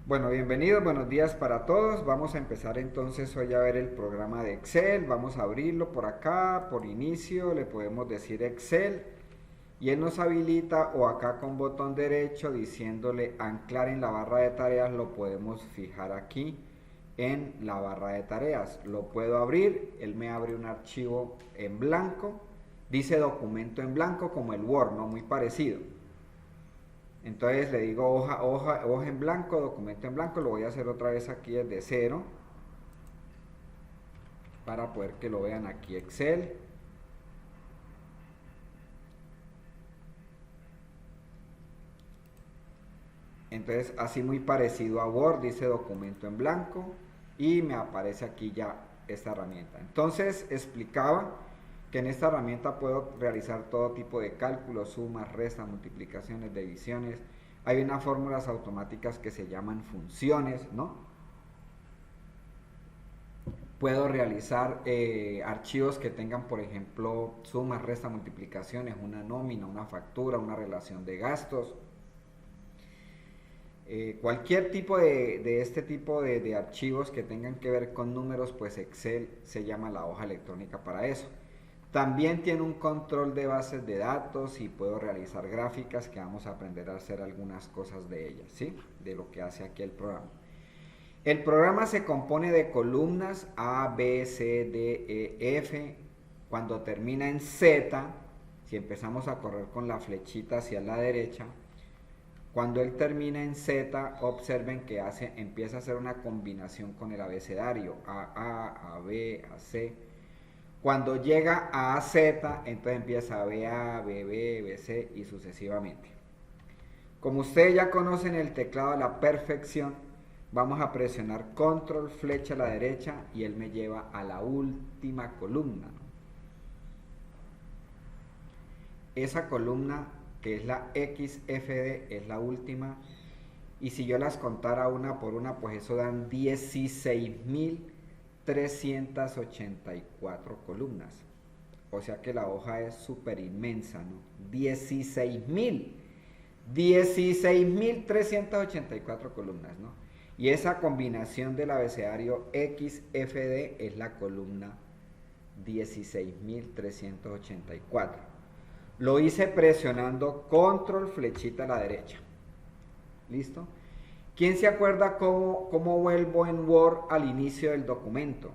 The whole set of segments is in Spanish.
Bueno, bienvenidos, buenos días para todos. Vamos a empezar entonces hoy a ver el programa de Excel. Vamos a abrirlo por acá, por inicio, le podemos decir Excel y él nos habilita o acá con botón derecho diciéndole anclar en la barra de tareas, lo podemos fijar aquí en la barra de tareas. Lo puedo abrir, él me abre un archivo en blanco, dice documento en blanco como el Word, ¿no? Muy parecido. Entonces le digo hoja en blanco, documento en blanco, lo voy a hacer otra vez aquí desde cero para poder que lo vean aquí Excel. Entonces así muy parecido a Word, dice documento en blanco y me aparece aquí ya esta herramienta. Entonces explicaba que en esta herramienta puedo realizar todo tipo de cálculos, sumas, restas, multiplicaciones, divisiones. Hay unas fórmulas automáticas que se llaman funciones, ¿no? Puedo realizar archivos que tengan, por ejemplo, sumas, restas, multiplicaciones, una nómina, una factura, una relación de gastos. Cualquier tipo de este tipo de archivos que tengan que ver con números, pues Excel se llama la hoja electrónica para eso. También tiene un control de bases de datos y puedo realizar gráficas que vamos a aprender a hacer algunas cosas de ellas, ¿sí? De lo que hace aquí el programa. El programa se compone de columnas A, B, C, D, E, F. Cuando termina en Z, si empezamos a correr con la flechita hacia la derecha, cuando él termina en Z, observen que empieza a hacer una combinación con el abecedario, A, B, A, C. Cuando llega a Z, entonces empieza BA, BB, BC y sucesivamente. Como ustedes ya conocen el teclado a la perfección, vamos a presionar control flecha a la derecha y él me lleva a la última columna. Esa columna que es la XFD es la última, y si yo las contara una por una, pues eso dan 16.384 columnas. O sea que la hoja es súper inmensa, ¿no? 16.384 columnas, ¿no? Y esa combinación del abecedario XFD es la columna 16.384. Lo hice presionando control flechita a la derecha. ¿Listo? ¿Quién se acuerda cómo vuelvo en Word al inicio del documento?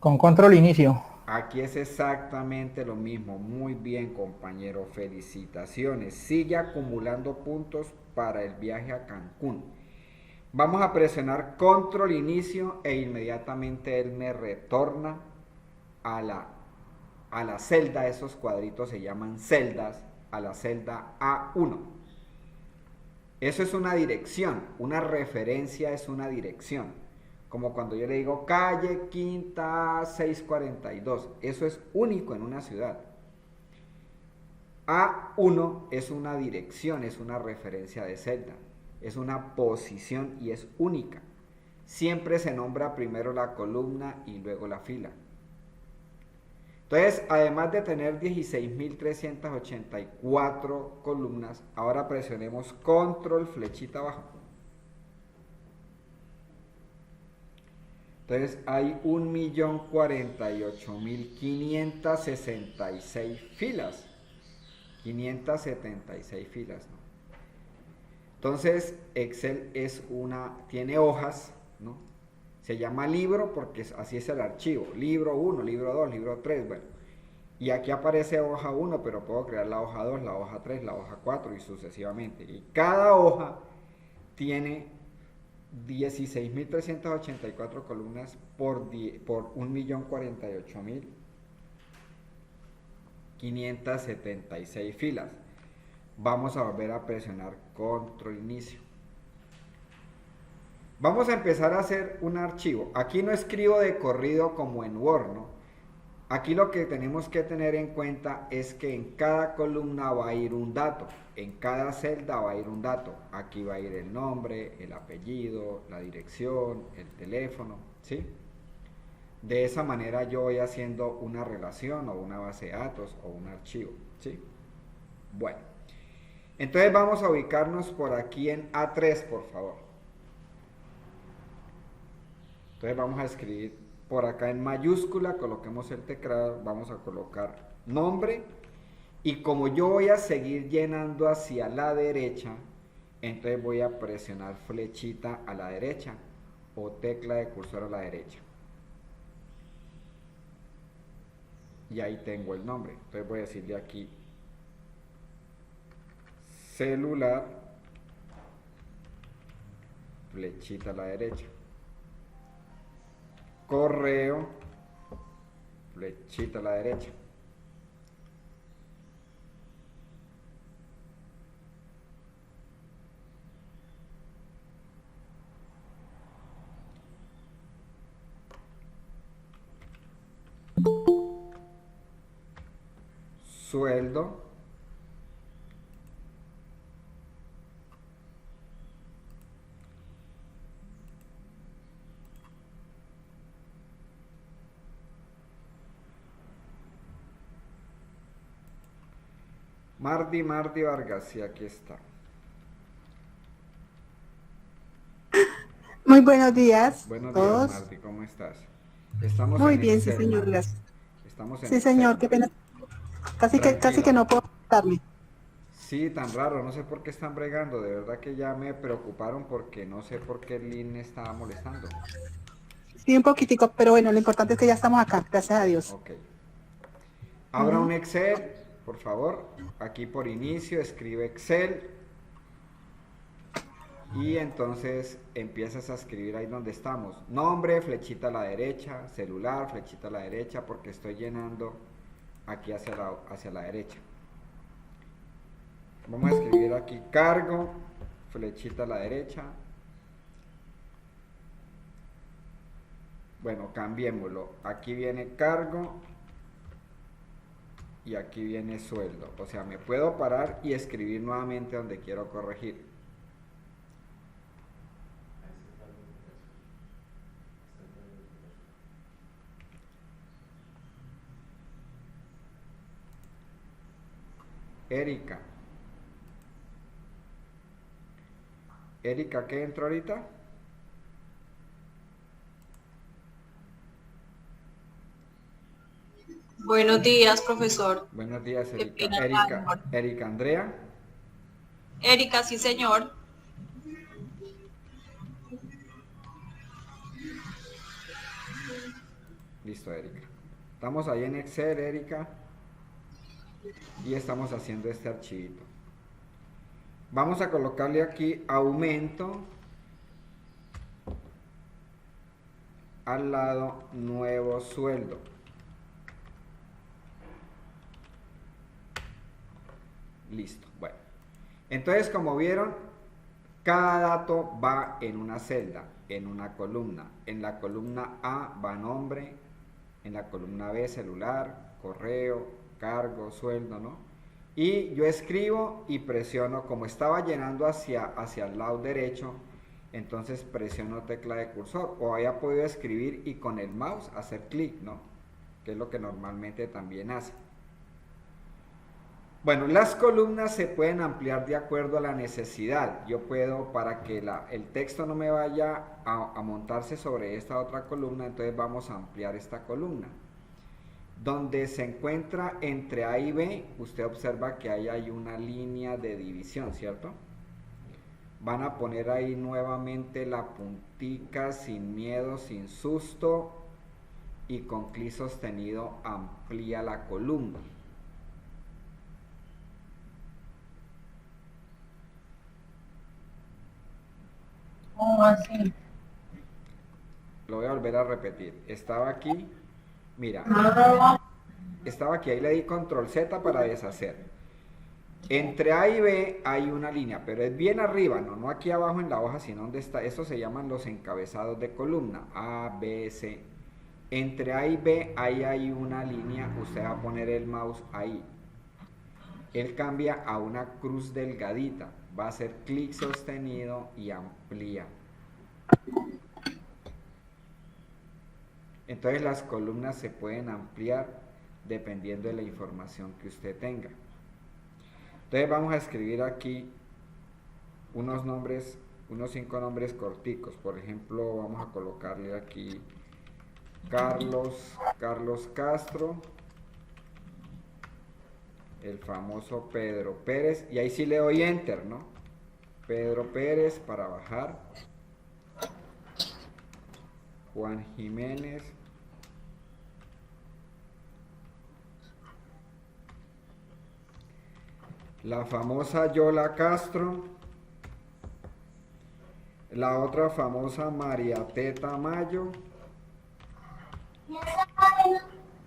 Con control inicio. Aquí es exactamente lo mismo. Muy bien, compañero. Felicitaciones. Sigue acumulando puntos para el viaje a Cancún. Vamos a presionar control inicio e inmediatamente él me retorna a la celda. Esos cuadritos se llaman celdas, a la celda A1. Eso es una dirección, una referencia es una dirección. Como cuando yo le digo calle Quinta 642, eso es único en una ciudad. A1 es una dirección, es una referencia de celda, es una posición y es única. Siempre se nombra primero la columna y luego la fila. Entonces, además de tener 16.384 columnas, ahora presionemos control flechita abajo. Entonces hay 1.048.566 filas. 576 filas, ¿no? Entonces, Excel tiene hojas, ¿no? Se llama libro porque así es el archivo. Libro 1, libro 2, libro 3, bueno. Y aquí aparece hoja 1, pero puedo crear la hoja 2, la hoja 3, la hoja 4 y sucesivamente. Y cada hoja tiene 16.384 columnas por 1.048.576 filas. Vamos a volver a presionar control inicio. Vamos a empezar a hacer un archivo. Aquí no escribo de corrido como en Word, ¿no? Aquí lo que tenemos que tener en cuenta es que en cada columna va a ir un dato, en cada celda va a ir un dato. Aquí va a ir el nombre, el apellido, la dirección, el teléfono, ¿sí? De esa manera yo voy haciendo una relación o una base de datos o un archivo, ¿sí? Bueno, Entonces vamos a ubicarnos por aquí en A3, por favor. Entonces vamos a escribir por acá en mayúscula, coloquemos el teclado, vamos a colocar nombre. Y como yo voy a seguir llenando hacia la derecha, entonces voy a presionar flechita a la derecha o tecla de cursor a la derecha. Y ahí tengo el nombre. Entonces voy a decirle aquí celular, flechita a la derecha. Correo, flechita a la derecha. Sueldo, Mardi Vargas, sí, aquí está. Muy buenos días, Buenos días, todos. Mardi, ¿cómo estás? Estamos Muy en bien, sí, Excel, señor, Mardi. gracias. Estamos en Sí, Excel. señor, qué pena. Casi Tranquila. que no puedo contarme. Sí, tan raro, no sé por qué están bregando, de verdad que ya me preocuparon porque no sé por qué el link estaba molestando. Sí, un poquitico, pero bueno, lo importante es que ya estamos acá, gracias a Dios. Ok. Abra un Excel, por favor. Aquí por inicio escribe Excel. Y entonces empiezas a escribir ahí donde estamos. Nombre, flechita a la derecha. Celular, flechita a la derecha, porque estoy llenando aquí hacia la derecha. Vamos a escribir aquí cargo, flechita a la derecha. Bueno, cambiémoslo. Aquí viene cargo y aquí viene sueldo. O sea, me puedo parar y escribir nuevamente donde quiero corregir. Erika. Erika, ¿qué entró ahorita? Buenos días, profesor. Buenos días, Qué Erika. pena, Erika Andrea. Erika, sí, señor. Listo, Erika. Estamos ahí en Excel, Erika. Y estamos haciendo este archivito. Vamos a colocarle aquí aumento. Al lado, nuevo sueldo. Listo. Bueno. Entonces, como vieron, cada dato va en una celda, en una columna. En la columna A va nombre, en la columna B celular, correo, cargo, sueldo, ¿no? Y yo escribo y presiono, como estaba llenando hacia el lado derecho, entonces presiono tecla de cursor, o haya podido escribir y con el mouse hacer clic, ¿no? Que es lo que normalmente también hace. Bueno, las columnas se pueden ampliar de acuerdo a la necesidad. Yo puedo, para que el texto no me vaya a montarse sobre esta otra columna, entonces vamos a ampliar esta columna. Donde se encuentra entre A y B, usted observa que ahí hay una línea de división, ¿cierto? Van a poner ahí nuevamente la puntica sin miedo, sin susto, y con clic sostenido amplía la columna. ¿Cómo así? Lo voy a volver a repetir. Estaba aquí, mira, estaba aquí, ahí le di control Z para deshacer. Entre A y B hay una línea, pero es bien arriba, no aquí abajo en la hoja, sino donde está. Estos se llaman los encabezados de columna, A, B, C. Entre A y B ahí hay una línea, usted va a poner el mouse ahí. Él cambia a una cruz delgadita, va a hacer clic sostenido y amplía. Entonces las columnas se pueden ampliar dependiendo de la información que usted tenga. Entonces vamos a escribir aquí unos nombres, unos 5 nombres corticos. Por ejemplo, vamos a colocarle aquí Carlos Castro, el famoso Pedro Pérez, y ahí sí le doy enter, ¿no? Pedro Pérez para bajar, Juan Jiménez, la famosa Yola Castro, la otra famosa María Teta Mayo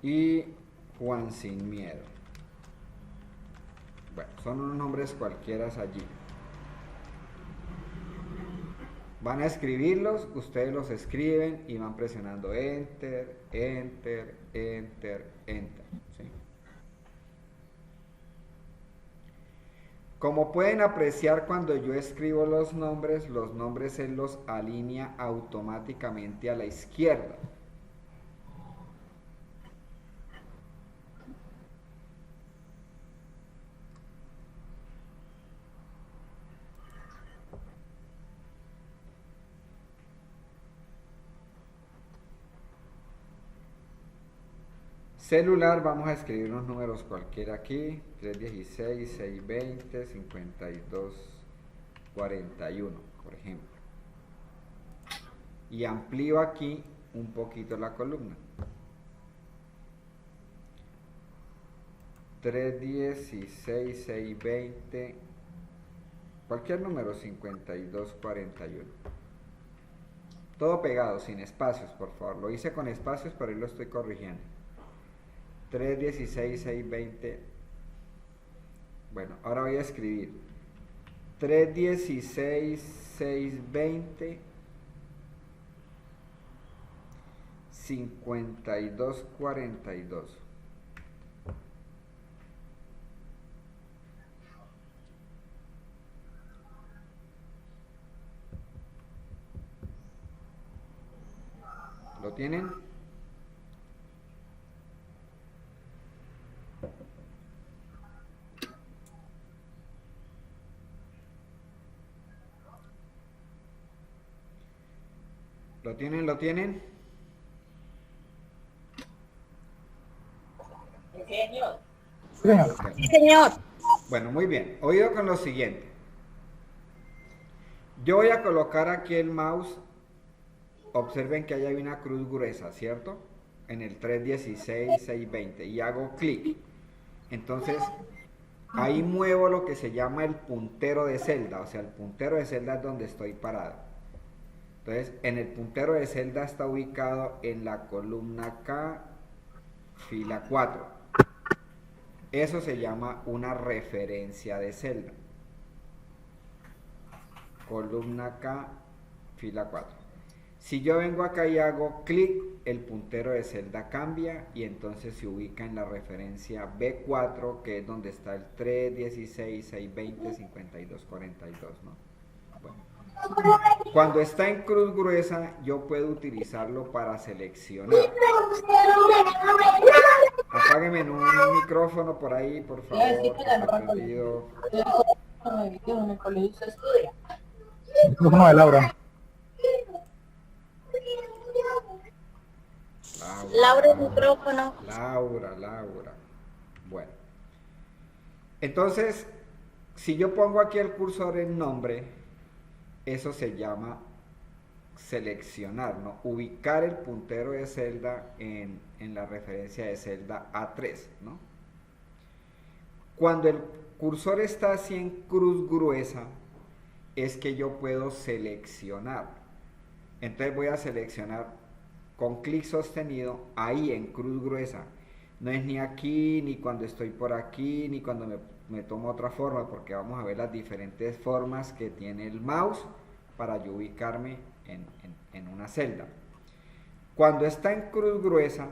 y Juan Sin Miedo. Bueno, son unos nombres cualquiera allí. Van a escribirlos, ustedes los escriben y van presionando enter, enter, enter, enter. ¿Sí? Como pueden apreciar, cuando yo escribo los nombres él los alinea automáticamente a la izquierda. Celular, vamos a escribir unos números cualquiera aquí, 316, 620, 52, 41, por ejemplo. Y amplío aquí un poquito la columna. 316, 620, cualquier número, 52, 41. Todo pegado, sin espacios, por favor. Lo hice con espacios, pero ahí lo estoy corrigiendo. 316, 620. Bueno, ahora voy a escribir 316, 620, 52, 42. ¿Lo tienen? ¿Lo tienen? ¿Lo tienen? Señor. Sí, señor. Bueno, muy bien. Oído con lo siguiente. Yo voy a colocar aquí el mouse. Observen que ahí hay una cruz gruesa, ¿cierto? En el 316, 620. Y hago clic. Entonces, ahí muevo lo que se llama el puntero de celda. O sea, el puntero de celda es donde estoy parado. Entonces, en el puntero de celda está ubicado en la columna K, fila 4. Eso se llama una referencia de celda. Columna K, fila 4. Si yo vengo acá y hago clic, el puntero de celda cambia y entonces se ubica en la referencia B4, que es donde está el 316, 620, 52, 42, ¿no? Bueno. Cuando está en cruz gruesa, yo puedo utilizarlo para seleccionar. Apágueme en un micrófono por ahí, por favor, que está prendido. Micrófono de Laura. Laura, el micrófono. Laura. Bueno. Entonces, si yo pongo aquí el cursor en nombre, eso se llama seleccionar, ¿no? Ubicar el puntero de celda en la referencia de celda A3, ¿no? Cuando el cursor está así en cruz gruesa, es que yo puedo seleccionar. Entonces voy a seleccionar con clic sostenido ahí en cruz gruesa. No es ni aquí, ni cuando estoy por aquí, ni cuando me tomo otra forma, porque vamos a ver las diferentes formas que tiene el mouse para yo ubicarme en una celda. Cuando está en cruz gruesa,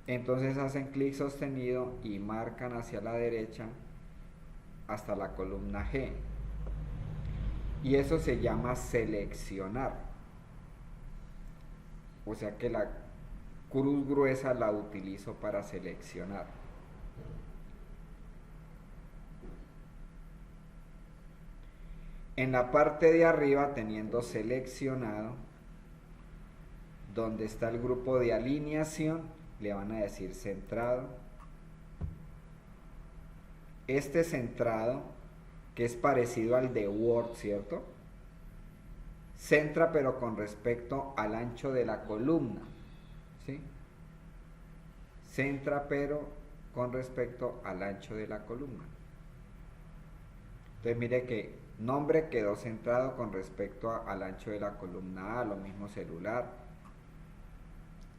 entonces hacen clic sostenido y marcan hacia la derecha hasta la columna G. Y eso se llama seleccionar. O sea que la cruz gruesa la utilizo para seleccionar. En la parte de arriba, teniendo seleccionado donde está el grupo de alineación, le van a decir centrado. Este centrado, que es parecido al de Word, ¿cierto? Centra pero con respecto al ancho de la columna, ¿sí? Centra pero con respecto al ancho de la columna. Entonces mire que nombre quedó centrado con respecto al ancho de la columna A, lo mismo celular,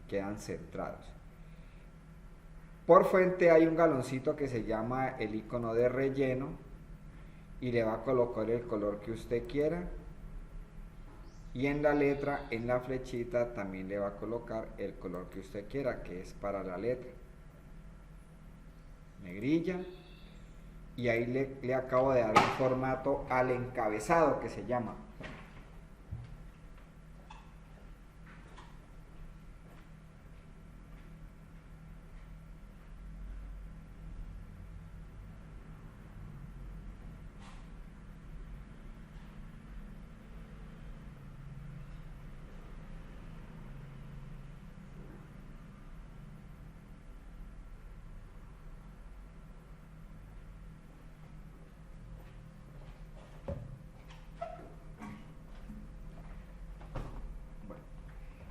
quedan centrados. Por fuente hay un galoncito que se llama el icono de relleno y le va a colocar el color que usted quiera, y en la letra, en la flechita, también le va a colocar el color que usted quiera, que es para la letra. Negrilla. Y ahí le acabo de dar un formato al encabezado, que se llama.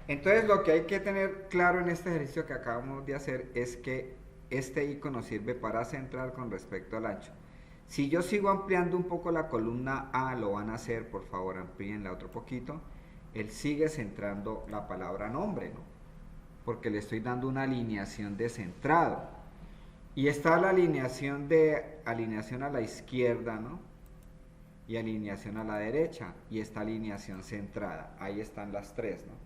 Entonces lo que hay que tener claro en este ejercicio que acabamos de hacer es que este icono sirve para centrar con respecto al ancho. Si yo sigo ampliando un poco la columna A, lo van a hacer, por favor amplíenla otro poquito, él sigue centrando la palabra nombre, ¿no? Porque le estoy dando una alineación de centrado. Y está la alineación a la izquierda, ¿no? Y alineación a la derecha, y esta alineación centrada. Ahí están las tres, ¿no?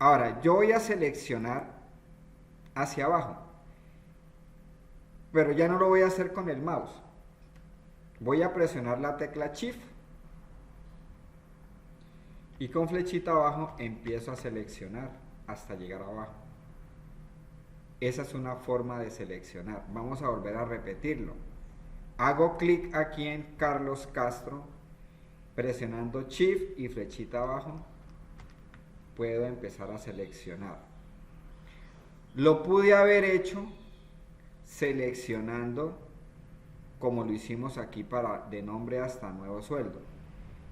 Ahora, yo voy a seleccionar hacia abajo, pero ya no lo voy a hacer con el mouse. Voy a presionar la tecla Shift y con flechita abajo empiezo a seleccionar hasta llegar abajo. Esa es una forma de seleccionar. Vamos a volver a repetirlo. Hago clic aquí en Carlos Castro, presionando Shift y flechita abajo. Puedo empezar a seleccionar. Lo pude haber hecho seleccionando como lo hicimos aquí para de nombre hasta nuevo sueldo.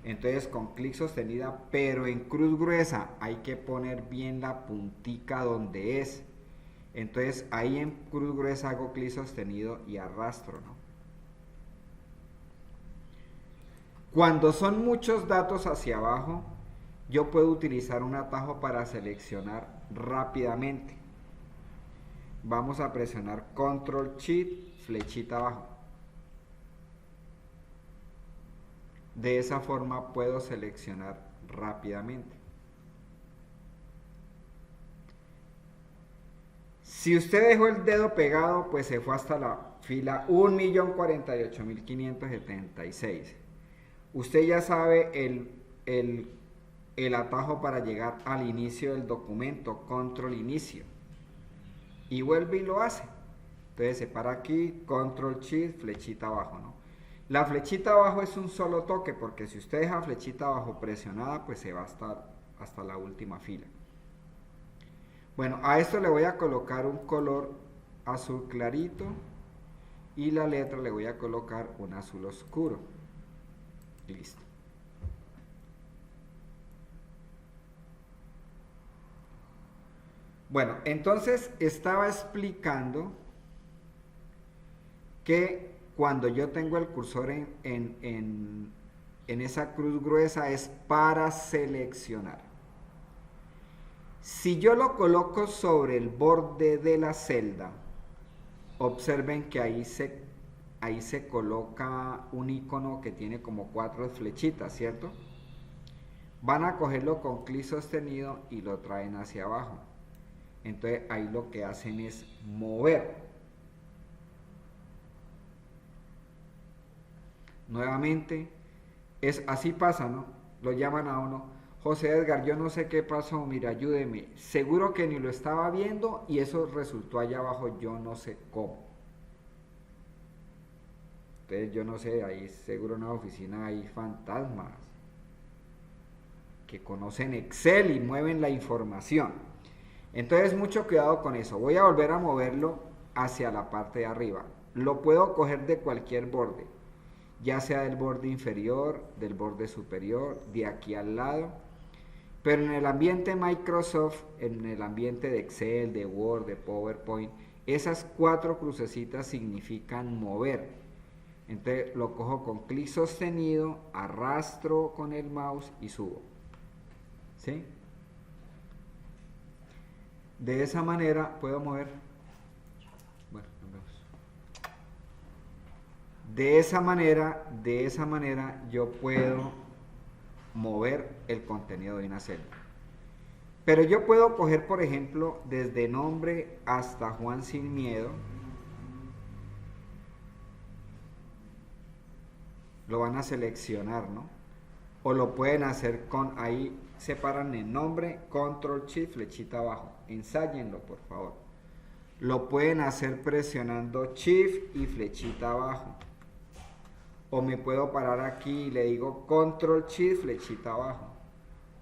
Entonces con clic sostenida, pero en cruz gruesa hay que poner bien la puntica donde es. Entonces ahí en cruz gruesa hago clic sostenido y arrastro, ¿no? Cuando son muchos datos hacia abajo, yo puedo utilizar un atajo para seleccionar rápidamente. Vamos a presionar Control Shift, flechita abajo. De esa forma puedo seleccionar rápidamente. Si usted dejó el dedo pegado, pues se fue hasta la fila 1.048.576. Usted ya sabe el atajo para llegar al inicio del documento, control inicio, y vuelve y lo hace. Entonces se para aquí, control shift, flechita abajo, ¿no? La flechita abajo es un solo toque, porque si usted deja flechita abajo presionada, pues se va hasta la última fila. Bueno, a esto le voy a colocar un color azul clarito y la letra le voy a colocar un azul oscuro. Listo. Bueno, entonces estaba explicando que cuando yo tengo el cursor en esa cruz gruesa es para seleccionar. Si yo lo coloco sobre el borde de la celda, observen que ahí se coloca un icono que tiene como 4 flechitas, ¿cierto? Van a cogerlo con clic sostenido y lo traen hacia abajo. Entonces ahí lo que hacen es mover. Nuevamente, así pasa, ¿no? Lo llaman a uno, José Edgar, yo no sé qué pasó, mira, ayúdeme. Seguro que ni lo estaba viendo y eso resultó allá abajo, yo no sé cómo. Entonces yo no sé, ahí seguro en una oficina hay fantasmas que conocen Excel y mueven la información. Entonces mucho cuidado con eso. Voy a volver a moverlo hacia la parte de arriba. Lo puedo coger de cualquier borde, ya sea del borde inferior, del borde superior, de aquí al lado. Pero en el ambiente Microsoft, en el ambiente de Excel, de Word, de PowerPoint, esas 4 crucecitas significan mover. Entonces lo cojo con clic sostenido, arrastro con el mouse y subo. ¿Sí? De esa manera puedo mover. Bueno, nos vemos. De esa manera yo puedo mover el contenido de una celda. Pero yo puedo coger, por ejemplo, desde nombre hasta Juan Sin Miedo. Lo van a seleccionar, ¿no? O lo pueden hacer con, ahí separan el nombre, control shift, flechita abajo. Ensáyenlo, por favor. Lo pueden hacer presionando shift y flechita abajo. O me puedo parar aquí y le digo control shift, flechita abajo.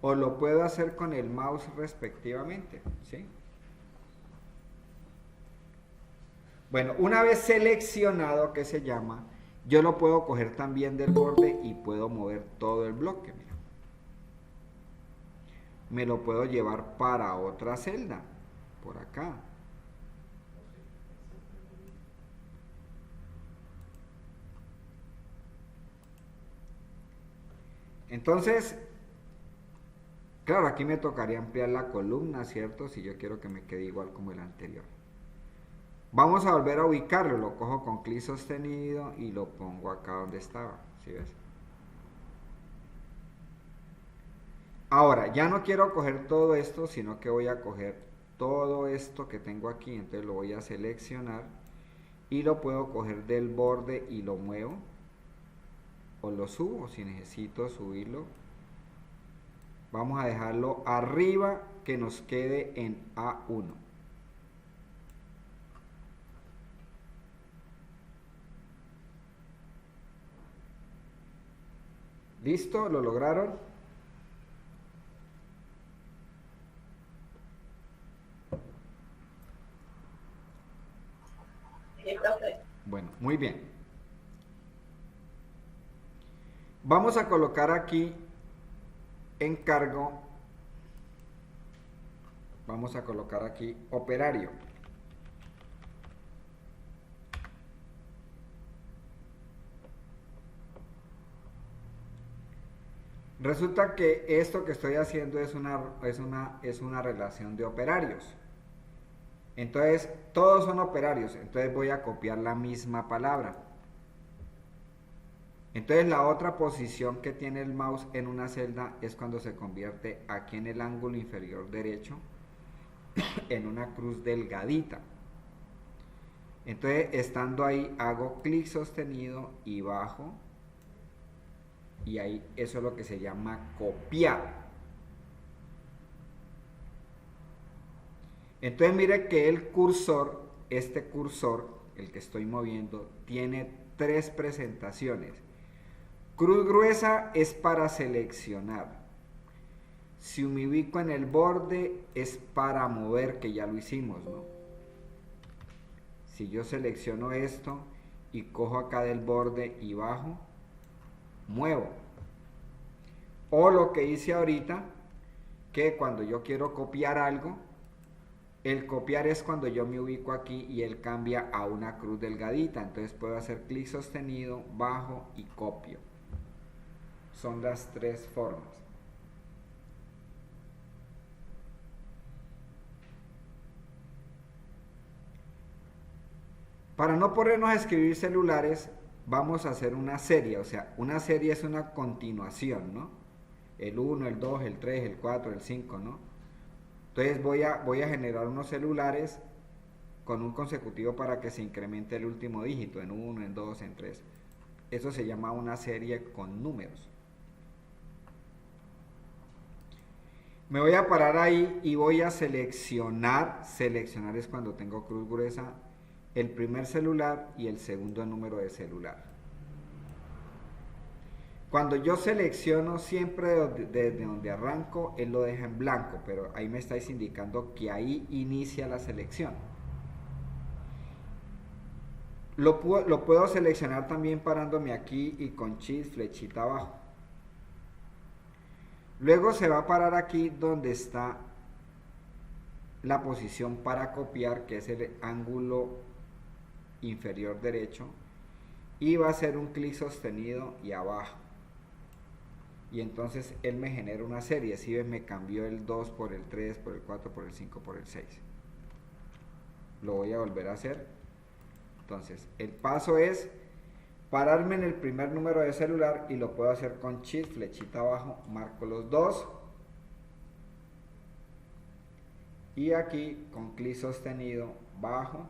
O lo puedo hacer con el mouse respectivamente, ¿sí? Bueno, una vez seleccionado, que se llama, yo lo puedo coger también del borde y puedo mover todo el bloque, mira. Me lo puedo llevar para otra celda, por acá. Entonces, claro, aquí me tocaría ampliar la columna, ¿cierto? Si yo quiero que me quede igual como el anterior. Vamos a volver a ubicarlo, lo cojo con clic sostenido y lo pongo acá donde estaba, ¿sí ves? Ahora, ya no quiero coger todo esto, sino que voy a coger todo esto que tengo aquí, entonces lo voy a seleccionar y lo puedo coger del borde y lo muevo, o lo subo si necesito subirlo. Vamos a dejarlo arriba, que nos quede en A1. ¿Listo? ¿Lo lograron? Sí, profe. Bueno, muy bien. Vamos a colocar aquí encargo. Vamos a colocar aquí operario. Resulta que esto que estoy haciendo es una relación de operarios. Entonces, todos son operarios. Entonces voy a copiar la misma palabra. Entonces la otra posición que tiene el mouse en una celda es cuando se convierte aquí en el ángulo inferior derecho en una cruz delgadita. Entonces, estando ahí, hago clic sostenido y bajo. Y ahí eso es lo que se llama copiar. Entonces mire que el cursor, este cursor, el que estoy moviendo, tiene 3 presentaciones. Cruz gruesa es para seleccionar. Si me ubico en el borde es para mover, que ya lo hicimos, ¿no? Si yo selecciono esto y cojo acá del borde y bajo, muevo. O lo que hice ahorita, que cuando yo quiero copiar algo, el copiar es cuando yo me ubico aquí y él cambia a una cruz delgadita. Entonces puedo hacer clic sostenido, bajo y copio. Son las 3 formas. Para no ponernos a escribir celulares, vamos a hacer una serie. O sea, una serie es una continuación, ¿no? El 1, el 2, el 3, el 4, el 5, ¿no? Entonces voy a generar unos celulares con un consecutivo para que se incremente el último dígito, en 1, en 2, en 3. Eso se llama una serie con números. Me voy a parar ahí y voy a seleccionar. Seleccionar es cuando tengo cruz gruesa, el primer celular y el segundo número de celular. Cuando yo selecciono siempre desde donde arranco, él lo deja en blanco, pero ahí me estáis indicando que ahí inicia la selección. Lo puedo seleccionar también parándome aquí y con Shift, flechita abajo. Luego se va a parar aquí donde está la posición para copiar, que es el ángulo inferior derecho, y va a hacer un clic sostenido y abajo. Y entonces él me genera una serie. Si ven, me cambió el 2 por el 3, por el 4, por el 5, por el 6. Lo voy a volver a hacer. Entonces, el paso es pararme en el primer número de celular y lo puedo hacer con Shift, flechita abajo, marco los dos. Y aquí con clic sostenido bajo.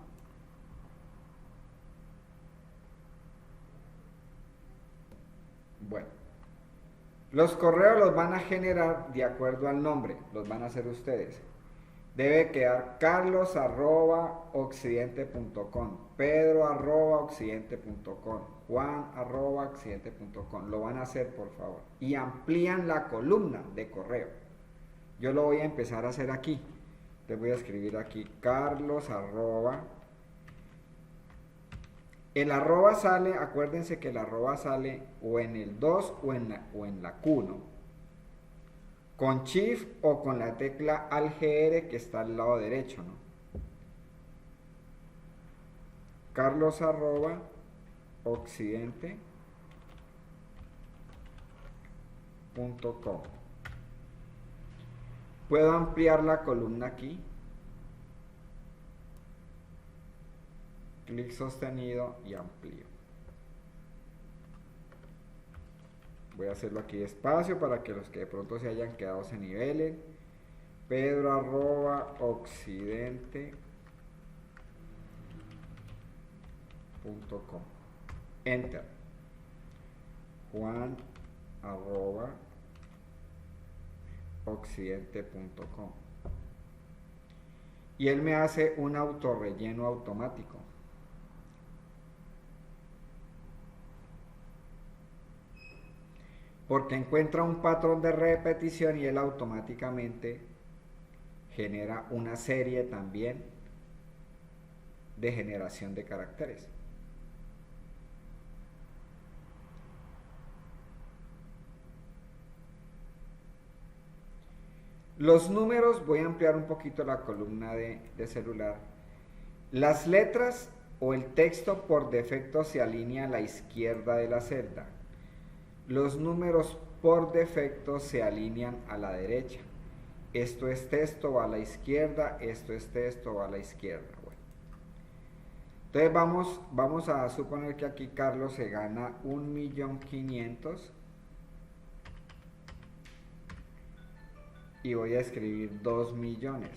Bueno, los correos los van a generar de acuerdo al nombre, los van a hacer ustedes. Debe quedar carlos@occidente.com, pedro@occidente.com, juan@occidente.com. Lo van a hacer, por favor. Y amplían la columna de correo. Yo lo voy a empezar a hacer aquí. Les voy a escribir aquí carlos@. El arroba sale, acuérdense que el arroba sale o en el 2 o en la Q, ¿no? Con Shift o con la tecla ALGR que está al lado derecho, ¿no? carlos@occidente.com. Puedo ampliar la columna aquí. Clic sostenido y amplío. Voy a hacerlo aquí despacio para que los que de pronto se hayan quedado se nivelen. pedro@occidente.com. Enter. juan@occidente.com. Y él me hace un autorrelleno automático. Porque encuentra un patrón de repetición y él automáticamente genera una serie también de generación de caracteres. Los números, voy a ampliar un poquito la columna de celular. Las letras o el texto por defecto se alinea a la izquierda de la celda. Los números por defecto se alinean a la derecha. Esto es texto, va a la izquierda. Esto es texto, va a la izquierda. Bueno. Entonces vamos a suponer que aquí Carlos se gana 1.500.000. Y voy a escribir 2 millones.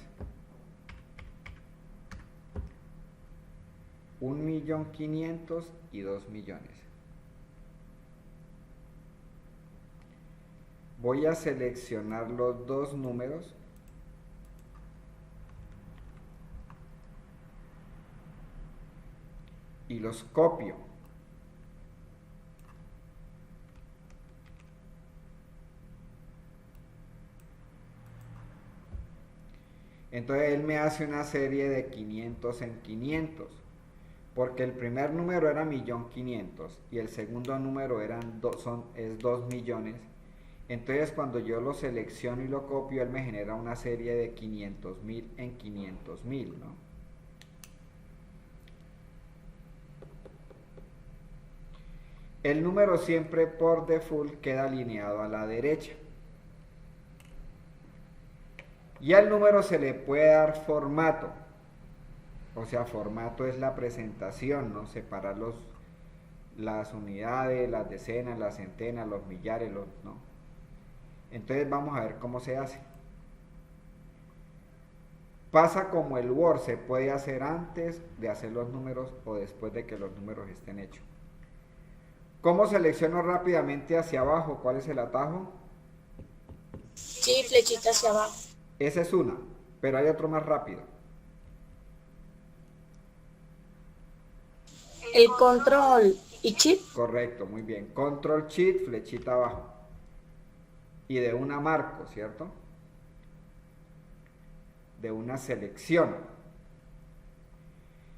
1.500.000 y 2 millones. Voy a seleccionar los dos números y los copio. Entonces él me hace una serie de 500 en 500, porque el primer número era 1.500.000 y el segundo número es 2 millones. Entonces cuando yo lo selecciono y lo copio, él me genera una serie de 500.000 en 500.000, ¿no? El número siempre por default queda alineado a la derecha. Y al número se le puede dar formato. O sea, formato es la presentación, ¿no? Separar las unidades, las decenas, las centenas, los millares, ¿no? Entonces vamos a ver cómo se hace. Pasa como el Word, se puede hacer antes de hacer los números o después de que los números estén hechos. ¿Cómo selecciono rápidamente hacia abajo? ¿Cuál es el atajo? Sí, flechita hacia abajo. Esa es una, pero hay otro más rápido. El control ¿Y chip? Correcto, muy bien. Control Shift, flechita abajo. Y de una marco, ¿cierto? De una selección.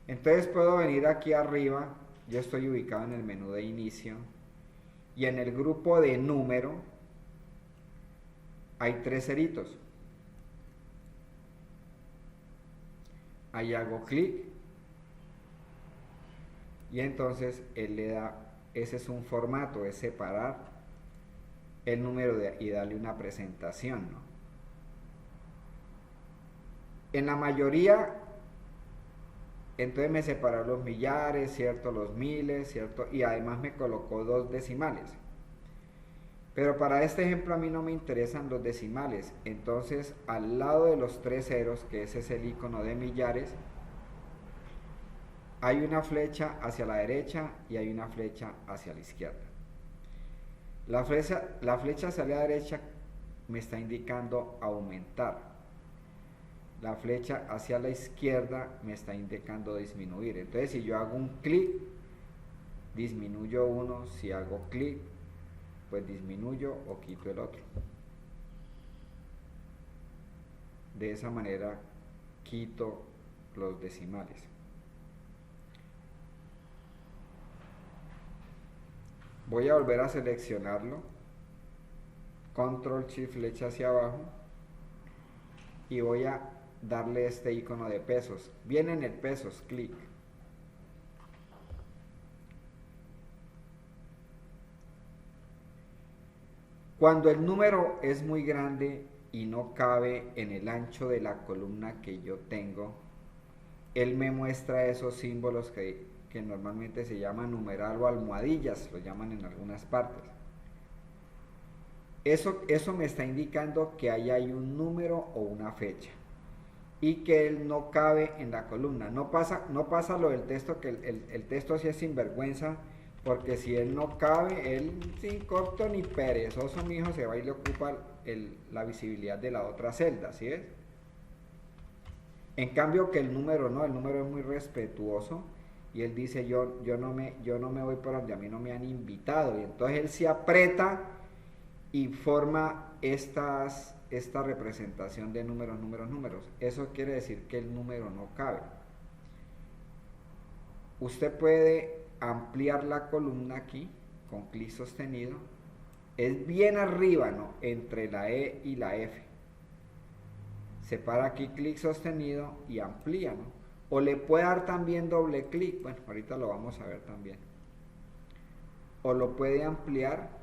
Entonces puedo venir aquí arriba, yo estoy ubicado en el menú de inicio, y en el grupo de número hay 3 ceritos. Ahí hago clic y entonces él le da, ese es un formato, es separar el número y darle una presentación, ¿no? En la mayoría, entonces me separó los millares, ¿cierto? Los miles, ¿cierto? Y además me colocó 2 decimales. Pero para este ejemplo a mí no me interesan los decimales. Entonces, al lado de los 3 ceros, que ese es el icono de millares, hay una flecha hacia la derecha y hay una flecha hacia la izquierda. La flecha hacia la derecha me está indicando aumentar. La flecha hacia la izquierda me está indicando disminuir. Entonces, si yo hago un clic, disminuyo uno. Si hago clic, pues disminuyo o quito el otro. De esa manera quito los decimales. Voy a volver a seleccionarlo, control shift flecha hacia abajo, y voy a darle este icono de pesos. Viene en el pesos, clic. Cuando el número es muy grande y no cabe en el ancho de la columna que yo tengo, él me muestra esos símbolos que normalmente se llaman numeral o almohadillas, lo llaman en algunas partes. Eso me está indicando que ahí hay un número o una fecha y que él no cabe en la columna. No pasa lo del texto, que el texto sí es sinvergüenza, porque si él no cabe, él sin corto ni perezoso, mi hijo, se va y le ocupa la visibilidad de la otra celda, ¿sí ves? En cambio que el número no, el número es muy respetuoso y él dice yo no me voy por donde a mí no me han invitado, y entonces él se aprieta y forma esta representación de números. Eso quiere decir que el número no cabe. Usted puede ampliar la columna aquí con clic sostenido, es bien arriba, ¿no? Entre la E y la F. Separa aquí clic sostenido y amplía, ¿no? O le puede dar también doble clic, bueno, ahorita lo vamos a ver también. O lo puede ampliar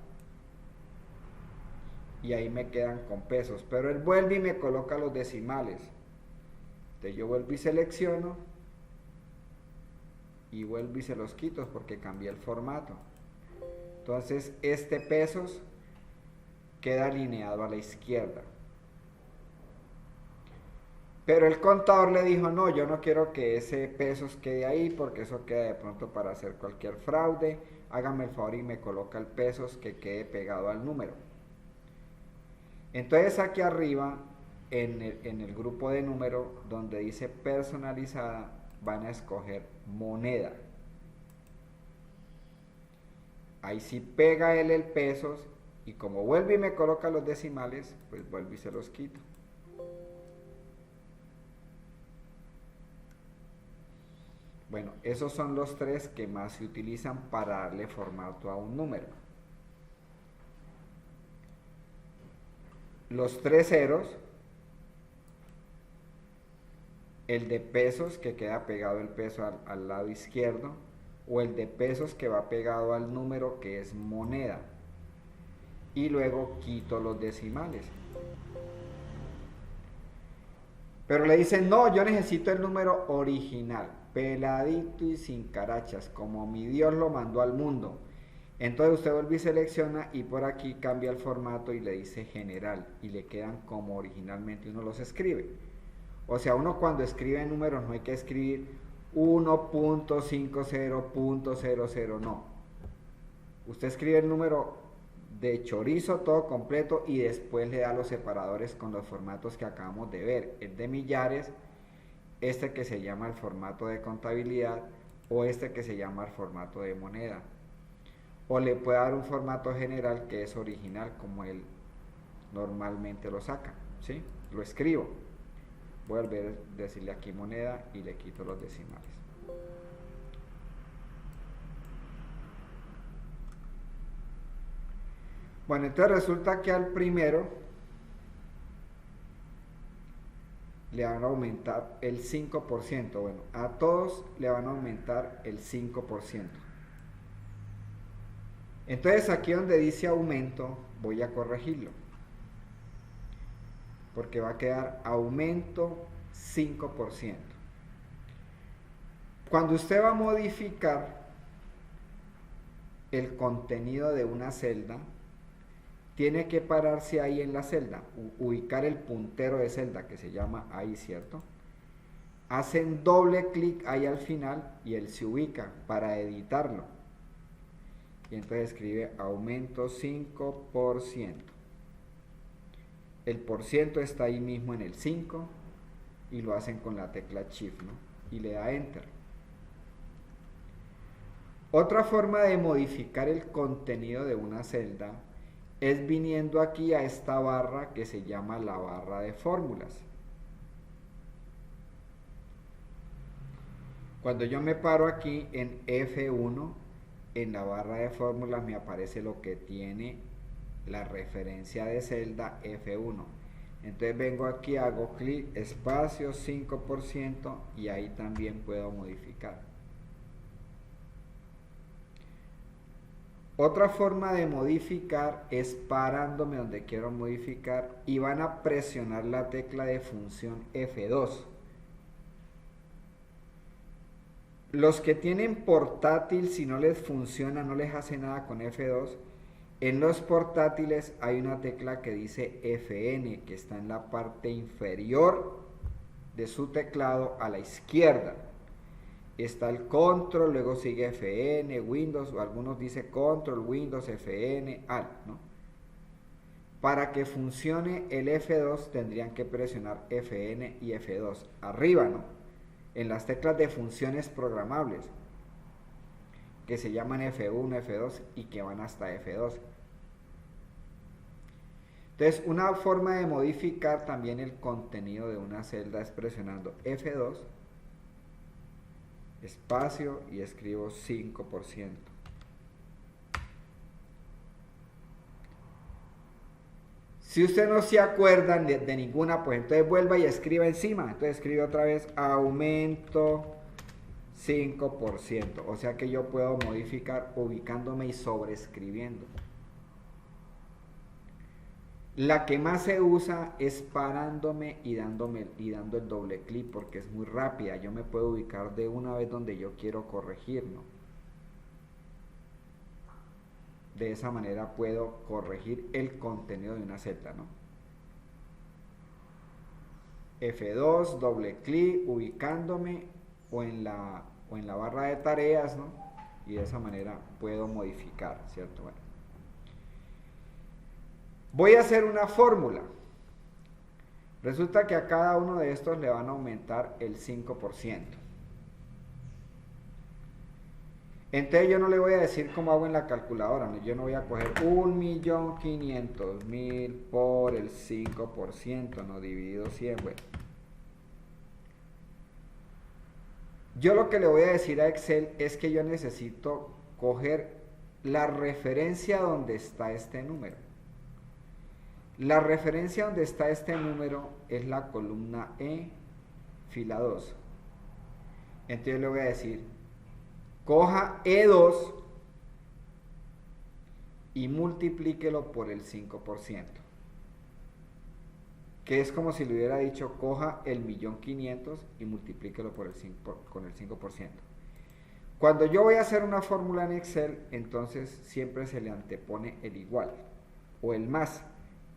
y ahí me quedan con pesos, pero él vuelve y me coloca los decimales. Entonces yo vuelvo y selecciono y vuelvo y se los quito porque cambié el formato. Entonces este pesos queda alineado a la izquierda. Pero el contador le dijo, no, yo no quiero que ese pesos quede ahí porque eso queda de pronto para hacer cualquier fraude. Hágame el favor y me coloca el pesos que quede pegado al número. Entonces aquí arriba, en el grupo de número, donde dice personalizada, van a escoger moneda. Ahí sí pega él el pesos y como vuelve y me coloca los decimales, pues vuelvo y se los quito. Bueno, esos son los 3 que más se utilizan para darle formato a un número. Los 3 ceros, el de pesos que queda pegado el peso al lado izquierdo, o el de pesos que va pegado al número que es moneda, y luego quito los decimales. Pero le dicen, no, yo necesito el número original, peladito y sin carachas, como mi Dios lo mandó al mundo. Entonces usted vuelve y selecciona y por aquí cambia el formato y le dice general y le quedan como originalmente uno los escribe. O sea, uno cuando escribe números no hay que escribir 1.50.00, no. Usted escribe el número de chorizo todo completo y después le da los separadores con los formatos que acabamos de ver, el de millares, este que se llama el formato de contabilidad o este que se llama el formato de moneda. o le puede dar un formato general que es original como él normalmente lo saca, ¿sí? Lo escribo. Voy a volver a decirle aquí moneda y le quito los decimales. Bueno, entonces resulta que al primero le van a aumentar el 5%. Bueno, a todos le van a aumentar el 5%. Entonces aquí donde dice aumento, voy a corregirlo. Porque va a quedar aumento 5%. Cuando usted va a modificar el contenido de una celda, tiene que pararse ahí en la celda, ubicar el puntero de celda que se llama ahí, ¿cierto? Hacen doble clic ahí al final y él se ubica para editarlo. Y entonces escribe aumento 5%. El por ciento está ahí mismo en el 5 y lo hacen con la tecla Shift, ¿no? Y le da Enter. Otra forma de modificar el contenido de una celda es viniendo aquí a esta barra que se llama la barra de fórmulas. Cuando yo me paro aquí en F1, en la barra de fórmulas me aparece lo que tiene la referencia de celda F1. Entonces vengo aquí, hago clic, espacio, 5% y ahí también puedo modificar. Otra forma de modificar es parándome donde quiero modificar y van a presionar la tecla de función F2. Los que tienen portátil, si no les funciona, no les hace nada con F2, en los portátiles hay una tecla que dice FN, que está en la parte inferior de su teclado a la izquierda. Está el control, luego sigue FN, Windows, o algunos dice control, Windows, FN, Alt, ¿no? Para que funcione el F2 tendrían que presionar FN y F2 arriba, ¿no? En las teclas de funciones programables que se llaman F1, F2 y que van hasta F2. Entonces, una forma de modificar también el contenido de una celda es presionando F2, espacio y escribo 5%. Si usted no se acuerdan de ninguna, pues entonces vuelva y escriba encima. Entonces escribe otra vez aumento 5%. O sea que yo puedo modificar ubicándome y sobreescribiendo. La que más se usa es parándome y dando el doble clic porque es muy rápida. Yo me puedo ubicar de una vez donde yo quiero corregir, ¿no? De esa manera puedo corregir el contenido de una celda, ¿no? F2, doble clic, ubicándome o en la barra de tareas, ¿no? Y de esa manera puedo modificar, ¿cierto? Bueno. Voy a hacer una fórmula. Resulta que a cada uno de estos le van a aumentar el 5%. Entonces yo no le voy a decir cómo hago en la calculadora, ¿no? Yo no voy a coger 1.500.000 por el 5%, no dividido 100, bueno. Yo lo que le voy a decir a Excel es que yo necesito coger la referencia donde está este número. La referencia donde está este número es la columna E, fila 2. Entonces le voy a decir, coja E2 y multiplíquelo por el 5%. Que es como si le hubiera dicho, coja el 1.500.000 y multiplíquelo por el 5%. Cuando yo voy a hacer una fórmula en Excel, entonces siempre se le antepone el igual o el más.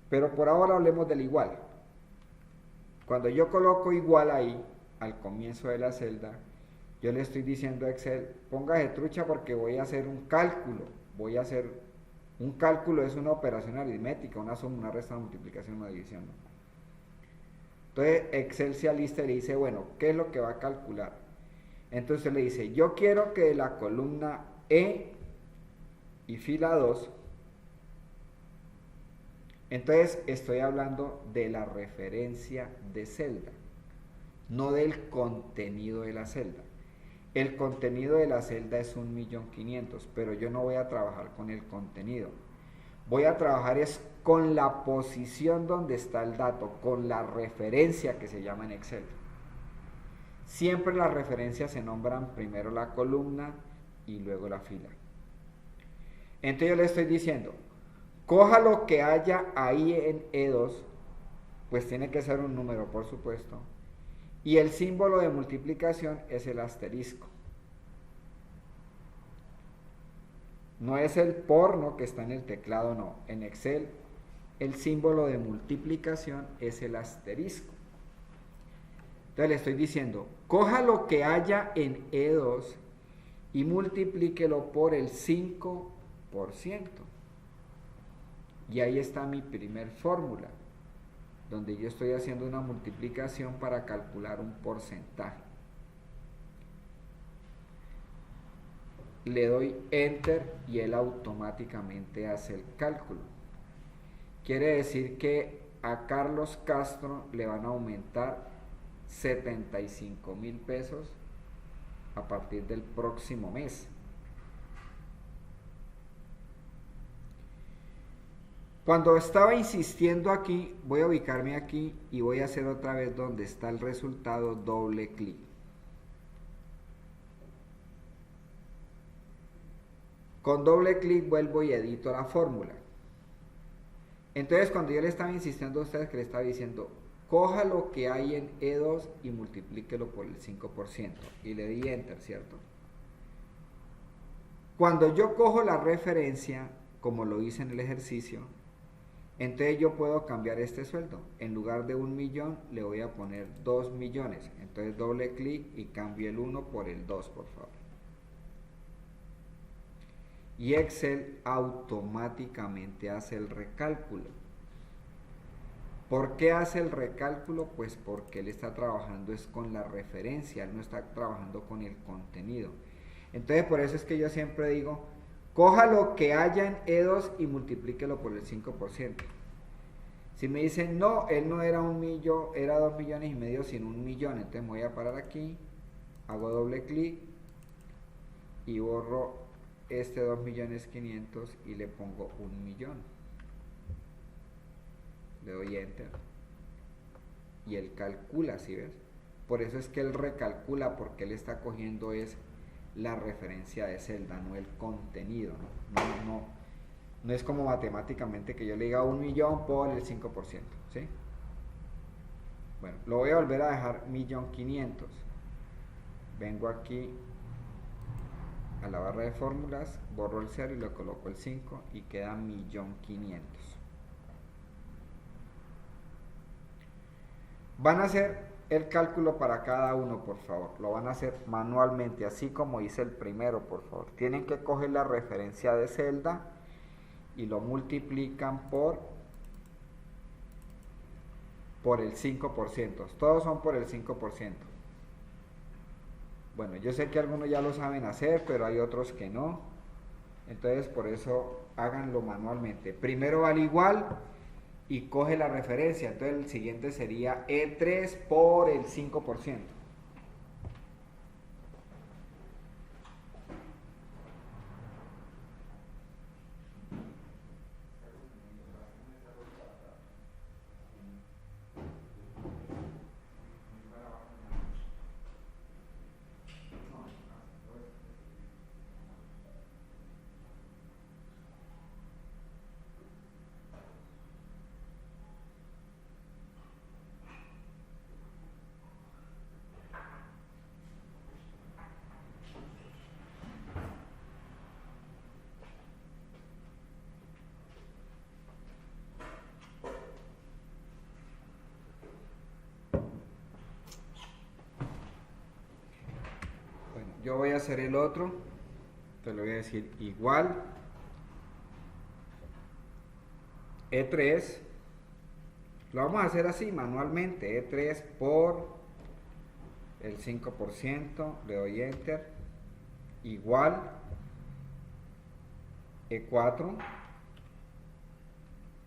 Pero por ahora hablemos del igual. Cuando yo coloco igual ahí, al comienzo de la celda, yo le estoy diciendo a Excel, póngase trucha porque voy a hacer un cálculo. Un cálculo es una operación aritmética, una suma, una resta, una multiplicación, una división, ¿no? Entonces Excel se alista y le dice, bueno, ¿qué es lo que va a calcular? Entonces le dice, yo quiero que de la columna E y fila 2, entonces estoy hablando de la referencia de celda, no del contenido de la celda. El contenido de la celda es 1.500.000, pero yo no voy a trabajar con el contenido. Voy a trabajar es con la posición donde está el dato, con la referencia que se llama en Excel. Siempre las referencias se nombran primero la columna y luego la fila. Entonces yo le estoy diciendo, coja lo que haya ahí en E2, pues tiene que ser un número, por supuesto, y el símbolo de multiplicación es el asterisco. No es el porno que está en el teclado, no. En Excel el símbolo de multiplicación es el asterisco. Entonces le estoy diciendo, coja lo que haya en E2 y multiplíquelo por el 5%. Y ahí está mi primer fórmula, donde yo estoy haciendo una multiplicación para calcular un porcentaje. Le doy Enter y él automáticamente hace el cálculo. Quiere decir que a Carlos Castro le van a aumentar 75.000 pesos a partir del próximo mes. Cuando estaba insistiendo aquí, voy a ubicarme aquí y voy a hacer otra vez donde está el resultado, doble clic. Con doble clic vuelvo y edito la fórmula. Entonces cuando yo le estaba insistiendo a ustedes que le estaba diciendo, coja lo que hay en E2 y multiplíquelo por el 5%. Y le di Enter, ¿cierto? Cuando yo cojo la referencia, como lo hice en el ejercicio, entonces yo puedo cambiar este sueldo. En lugar de 1.000.000 le voy a poner 2.000.000. Entonces doble clic y cambio el 1 por el 2, por favor. Y Excel automáticamente hace el recálculo. ¿Por qué hace el recálculo? Pues porque él está trabajando es con la referencia, él no está trabajando con el contenido. Entonces por eso es que yo siempre digo, coja lo que haya en E2 y multiplíquelo por el 5%. Si me dicen, no, él no era 1.000.000, era 2,5 millones, sino 1.000.000, entonces me voy a parar aquí, hago doble clic y borro este 2.500.000 y le pongo 1.000.000. Le doy Enter y él calcula, ¿sí ves? Por eso es que él recalcula, porque él está cogiendo es la referencia de celda, no el contenido, no es como matemáticamente que yo le diga 1.000.000 por el 5%, ¿sí? Bueno, lo voy a volver a dejar 1.500.000. Vengo aquí a la barra de fórmulas, borro el 0 y le coloco el 5 y queda 1.500.000. Van a hacer el cálculo para cada uno, por favor. Lo van a hacer manualmente, así como hice el primero, por favor. Tienen que coger la referencia de celda y lo multiplican por el 5%. Todos son por el 5%. Bueno, yo sé que algunos ya lo saben hacer, pero hay otros que no. Entonces, por eso háganlo manualmente. Primero al igual y coge la referencia. Entonces, el siguiente sería E3 por el 5%. Yo voy a hacer el otro, te lo voy a decir igual, E3, lo vamos a hacer así manualmente, E3 por el 5%, le doy Enter, igual, E4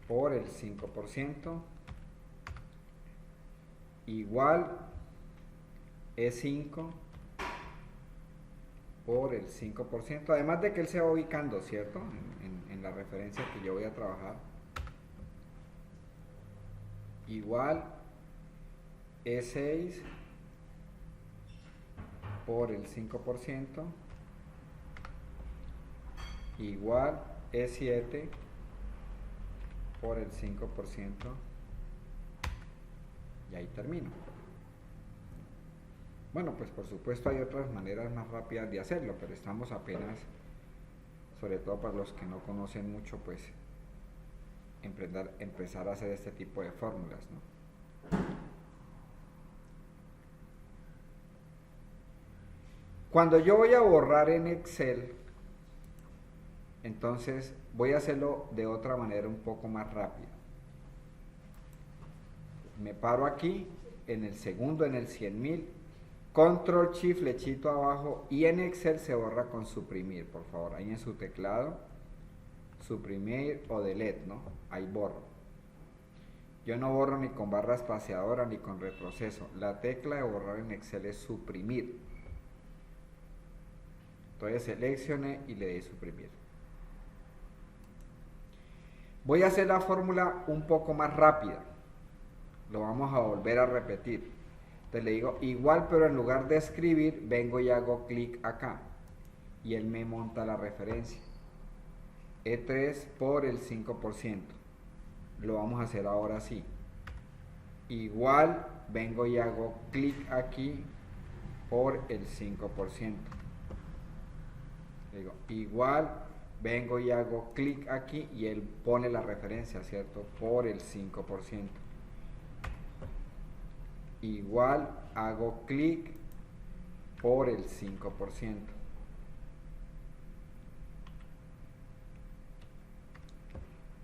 por el 5% igual E5 por el 5%, además de que él se va ubicando, ¿cierto? En la referencia que yo voy a trabajar. Igual E6 por el 5% igual E7 por el 5%, y ahí termino. Bueno, pues por supuesto hay otras maneras más rápidas de hacerlo, pero estamos apenas, sobre todo para los que no conocen mucho, pues empezar a hacer este tipo de fórmulas, ¿no? Cuando yo voy a borrar en Excel, entonces voy a hacerlo de otra manera un poco más rápida. Me paro aquí, en el segundo, en el 100.000, Control Shift, flechito abajo, y en Excel se borra con suprimir, por favor, ahí en su teclado, suprimir o delete, ¿no? Ahí borro. Yo no borro ni con barra espaciadora ni con retroceso. La tecla de borrar en Excel es suprimir. Entonces seleccioné y le di suprimir. Voy a hacer la fórmula un poco más rápida. Lo vamos a volver a repetir. Entonces le digo igual, pero en lugar de escribir, vengo y hago clic acá. Y él me monta la referencia. E3 por el 5%. Lo vamos a hacer ahora sí. Igual, vengo y hago clic aquí por el 5%. Le digo igual, vengo y hago clic aquí y él pone la referencia, ¿cierto? Por el 5%. Igual, hago clic por el 5%.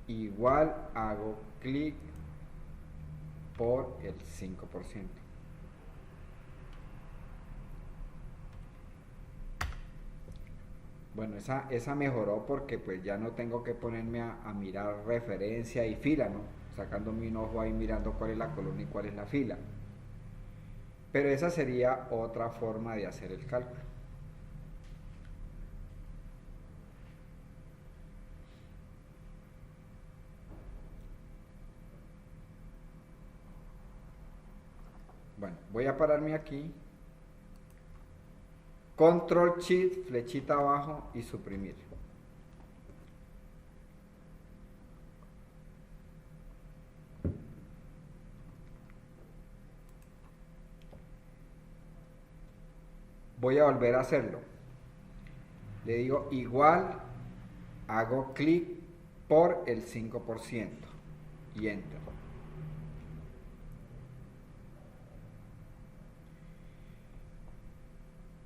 Igual, hago clic por el 5%. Bueno, esa mejoró porque pues ya no tengo que ponerme a mirar referencia y fila, ¿no? Sacándome un ojo ahí mirando cuál es la columna y cuál es la fila. Pero esa sería otra forma de hacer el cálculo. Bueno, voy a pararme aquí. Control Shift, flechita abajo y suprimir. Voy a volver a hacerlo. Le digo igual, hago clic por el 5% y enter.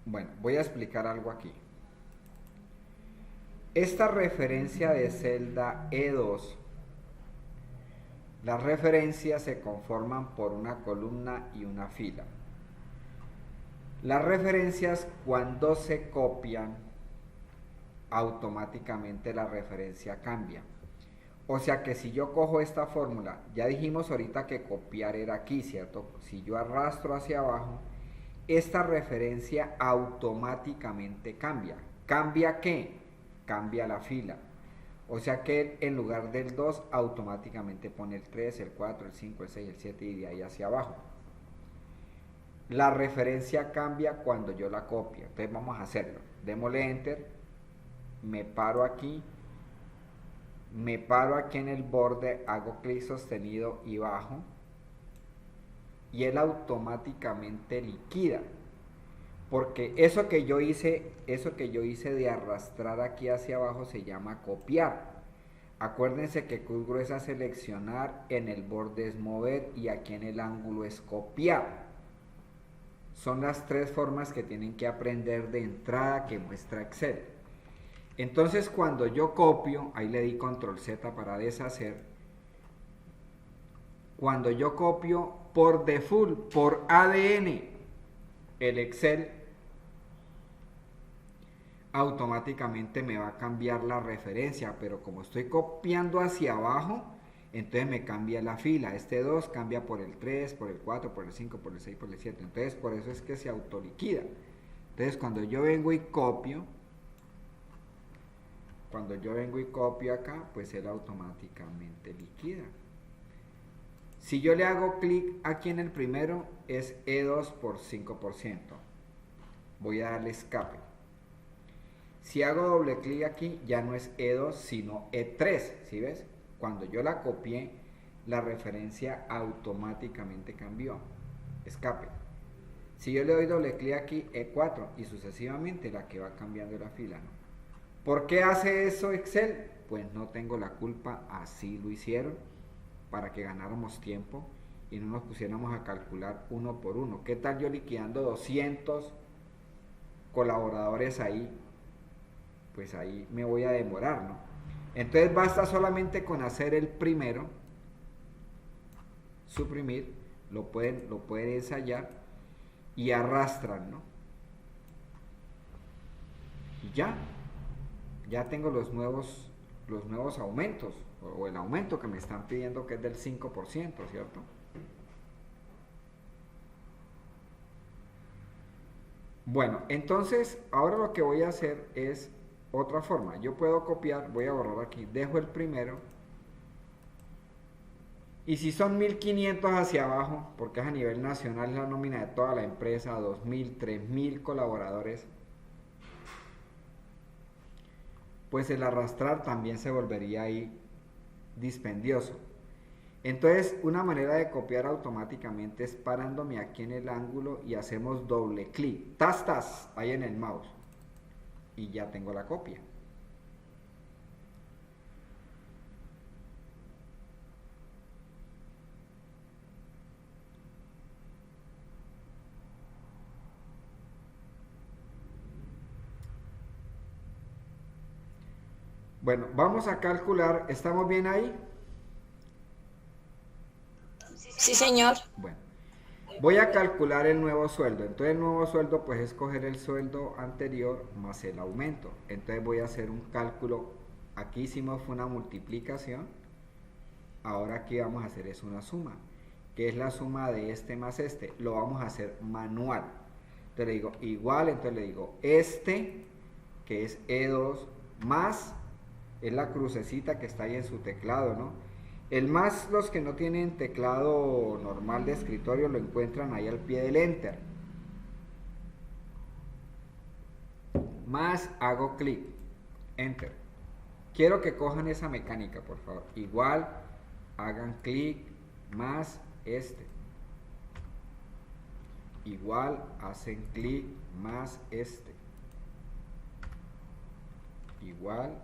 Bueno, voy a explicar algo aquí. Esta referencia de celda E2, las referencias se conforman por una columna y una fila. Las referencias, cuando se copian, automáticamente la referencia cambia. O sea que si yo cojo esta fórmula, ya dijimos ahorita que copiar era aquí, ¿cierto? Si yo arrastro hacia abajo, esta referencia automáticamente cambia. ¿Cambia qué? Cambia la fila. O sea que en lugar del 2 automáticamente pone el 3, el 4, el 5, el 6, el 7 y de ahí hacia abajo. La referencia cambia cuando yo la copio. Entonces vamos a hacerlo. Démosle enter. Me paro aquí en el borde, hago clic sostenido y bajo. Y él automáticamente liquida, porque eso que yo hice de arrastrar aquí hacia abajo se llama copiar. Acuérdense que cruz gruesa es seleccionar, en el borde es mover y aquí en el ángulo es copiar. Son las tres formas que tienen que aprender de entrada que muestra Excel. Entonces cuando yo copio, ahí le di control Z para deshacer. Cuando yo copio, por default, por ADN, el Excel automáticamente me va a cambiar la referencia, pero como estoy copiando hacia abajo, entonces me cambia la fila. Este 2 cambia por el 3, por el 4, por el 5, por el 6, por el 7. Entonces por eso es que se autoliquida. Entonces cuando yo vengo y copio, acá, pues él automáticamente liquida. Si yo le hago clic aquí en el primero, es E2 por 5%. Voy a darle escape. Si hago doble clic aquí, ya no es E2, sino E3. ¿Sí ves? Cuando yo la copié, la referencia automáticamente cambió. Escape. Si yo le doy doble clic aquí, E4, y sucesivamente la que va cambiando la fila, ¿no? ¿Por qué hace eso Excel? Pues no tengo la culpa, así lo hicieron, para que ganáramos tiempo y no nos pusiéramos a calcular uno por uno. ¿Qué tal yo liquidando 200 colaboradores ahí? Pues ahí me voy a demorar, ¿no? Entonces basta solamente con hacer el primero, suprimir, lo pueden ensayar y arrastran, ¿no? Y ya tengo los nuevos aumentos, o el aumento que me están pidiendo, que es del 5%, ¿cierto? Bueno, entonces ahora lo que voy a hacer es otra forma. Yo puedo copiar, voy a borrar aquí, dejo el primero, y si son 1500 hacia abajo, porque es a nivel nacional, es la nómina de toda la empresa, 2000, 3000 colaboradores, pues el arrastrar también se volvería ahí dispendioso. Entonces, una manera de copiar automáticamente es parándome aquí en el ángulo y hacemos doble clic, tas, ahí en el mouse, y ya tengo la copia. Bueno, vamos a calcular, ¿estamos bien ahí? Sí, señor. Bueno, voy a calcular el nuevo sueldo. Entonces el nuevo sueldo pues es coger el sueldo anterior más el aumento. Entonces voy a hacer un cálculo. Aquí hicimos fue una multiplicación. Ahora aquí vamos a hacer es una suma, que es la suma de este más este. Lo vamos a hacer manual. Entonces le digo igual, entonces le digo este, que es E2 más, es la crucecita que está ahí en su teclado, ¿no? El más, los que no tienen teclado normal de escritorio lo encuentran ahí al pie del enter. Más, hago clic, enter. Quiero que cojan esa mecánica, por favor. Igual, hagan clic, más este. Igual, hacen clic, más este. Igual,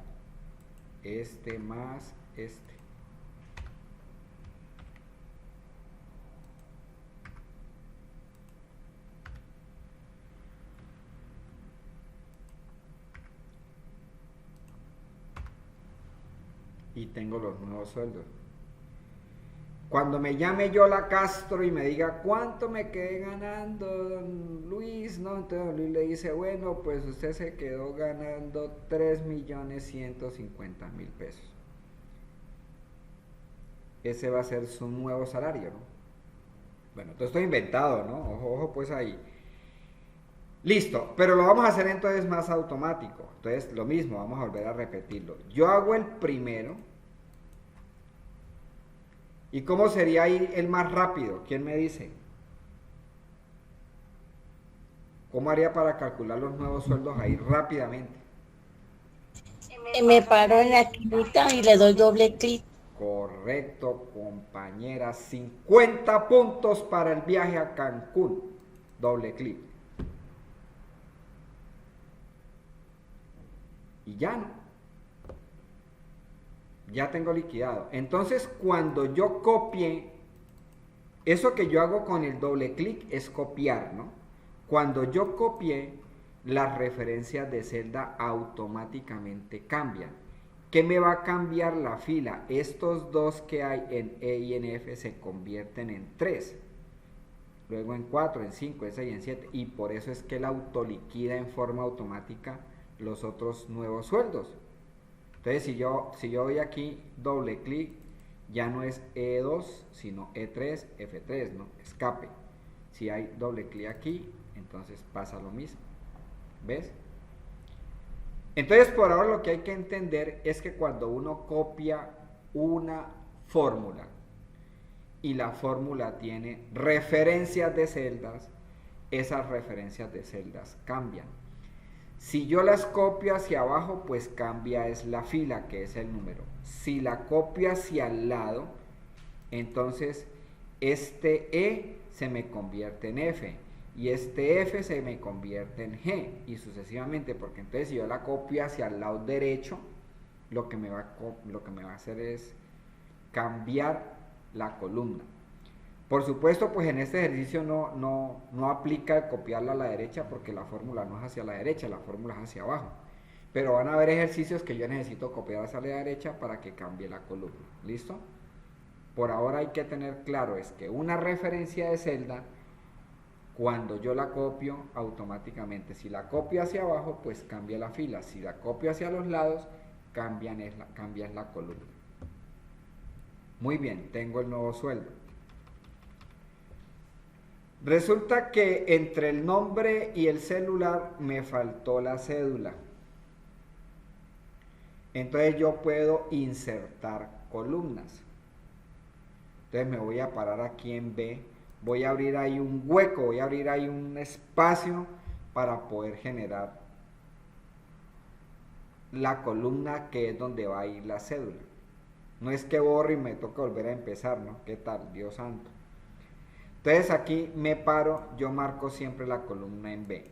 este más este. Y tengo los nuevos sueldos. Cuando me llame Yola Castro y me diga cuánto me quedé ganando, don Luis, ¿no? Entonces don Luis le dice, bueno, pues usted se quedó ganando 3.150.000 pesos. Ese va a ser su nuevo salario, ¿no? Bueno, todo esto inventado, ¿no? Ojo pues ahí. Listo, pero lo vamos a hacer entonces más automático. Entonces lo mismo, vamos a volver a repetirlo. Yo hago el primero. ¿Y cómo sería ahí el más rápido? ¿Quién me dice? ¿Cómo haría para calcular los nuevos sueldos ahí rápidamente? Me paro en la esquinita y le doy doble clic. Correcto, compañera. 50 puntos para el viaje a Cancún. Doble clic. Y ya no. Ya tengo liquidado. Entonces, cuando yo copie, eso que yo hago con el doble clic es copiar, ¿no? Cuando yo copie, las referencias de celda automáticamente cambian. ¿Qué me va a cambiar la fila? Estos dos que hay en E y en F se convierten en 3. Luego en 4, en 5, en 6, en 7. Y por eso es que él autoliquida en forma automática los otros nuevos sueldos. Entonces si yo doy aquí doble clic, ya no es E2 sino E3, F3, ¿no? Escape. Si hay doble clic aquí, entonces pasa lo mismo. ¿Ves? Entonces por ahora lo que hay que entender es que cuando uno copia una fórmula y la fórmula tiene referencias de celdas, esas referencias de celdas cambian. Si yo las copio hacia abajo, pues cambia es la fila, que es el número. Si la copio hacia el lado, entonces este E se me convierte en F y este F se me convierte en G y sucesivamente, porque entonces si yo la copio hacia el lado derecho, lo que me va a hacer es cambiar la columna. Por supuesto, pues en este ejercicio no aplica el copiarla a la derecha porque la fórmula no es hacia la derecha, la fórmula es hacia abajo. Pero van a haber ejercicios que yo necesito copiar hacia la derecha para que cambie la columna. ¿Listo? Por ahora hay que tener claro es que una referencia de celda, cuando yo la copio, automáticamente, si la copio hacia abajo, pues cambia la fila. Si la copio hacia los lados, cambia la columna. Muy bien, tengo el nuevo sueldo. Resulta que entre el nombre y el celular me faltó la cédula. Entonces yo puedo insertar columnas. Entonces me voy a parar aquí en B. Voy a abrir ahí un hueco, voy a abrir ahí un espacio para poder generar la columna que es donde va a ir la cédula. No es que borre y me toca volver a empezar, ¿no? ¿Qué tal? Dios santo. Entonces aquí me paro, yo marco siempre la columna en B.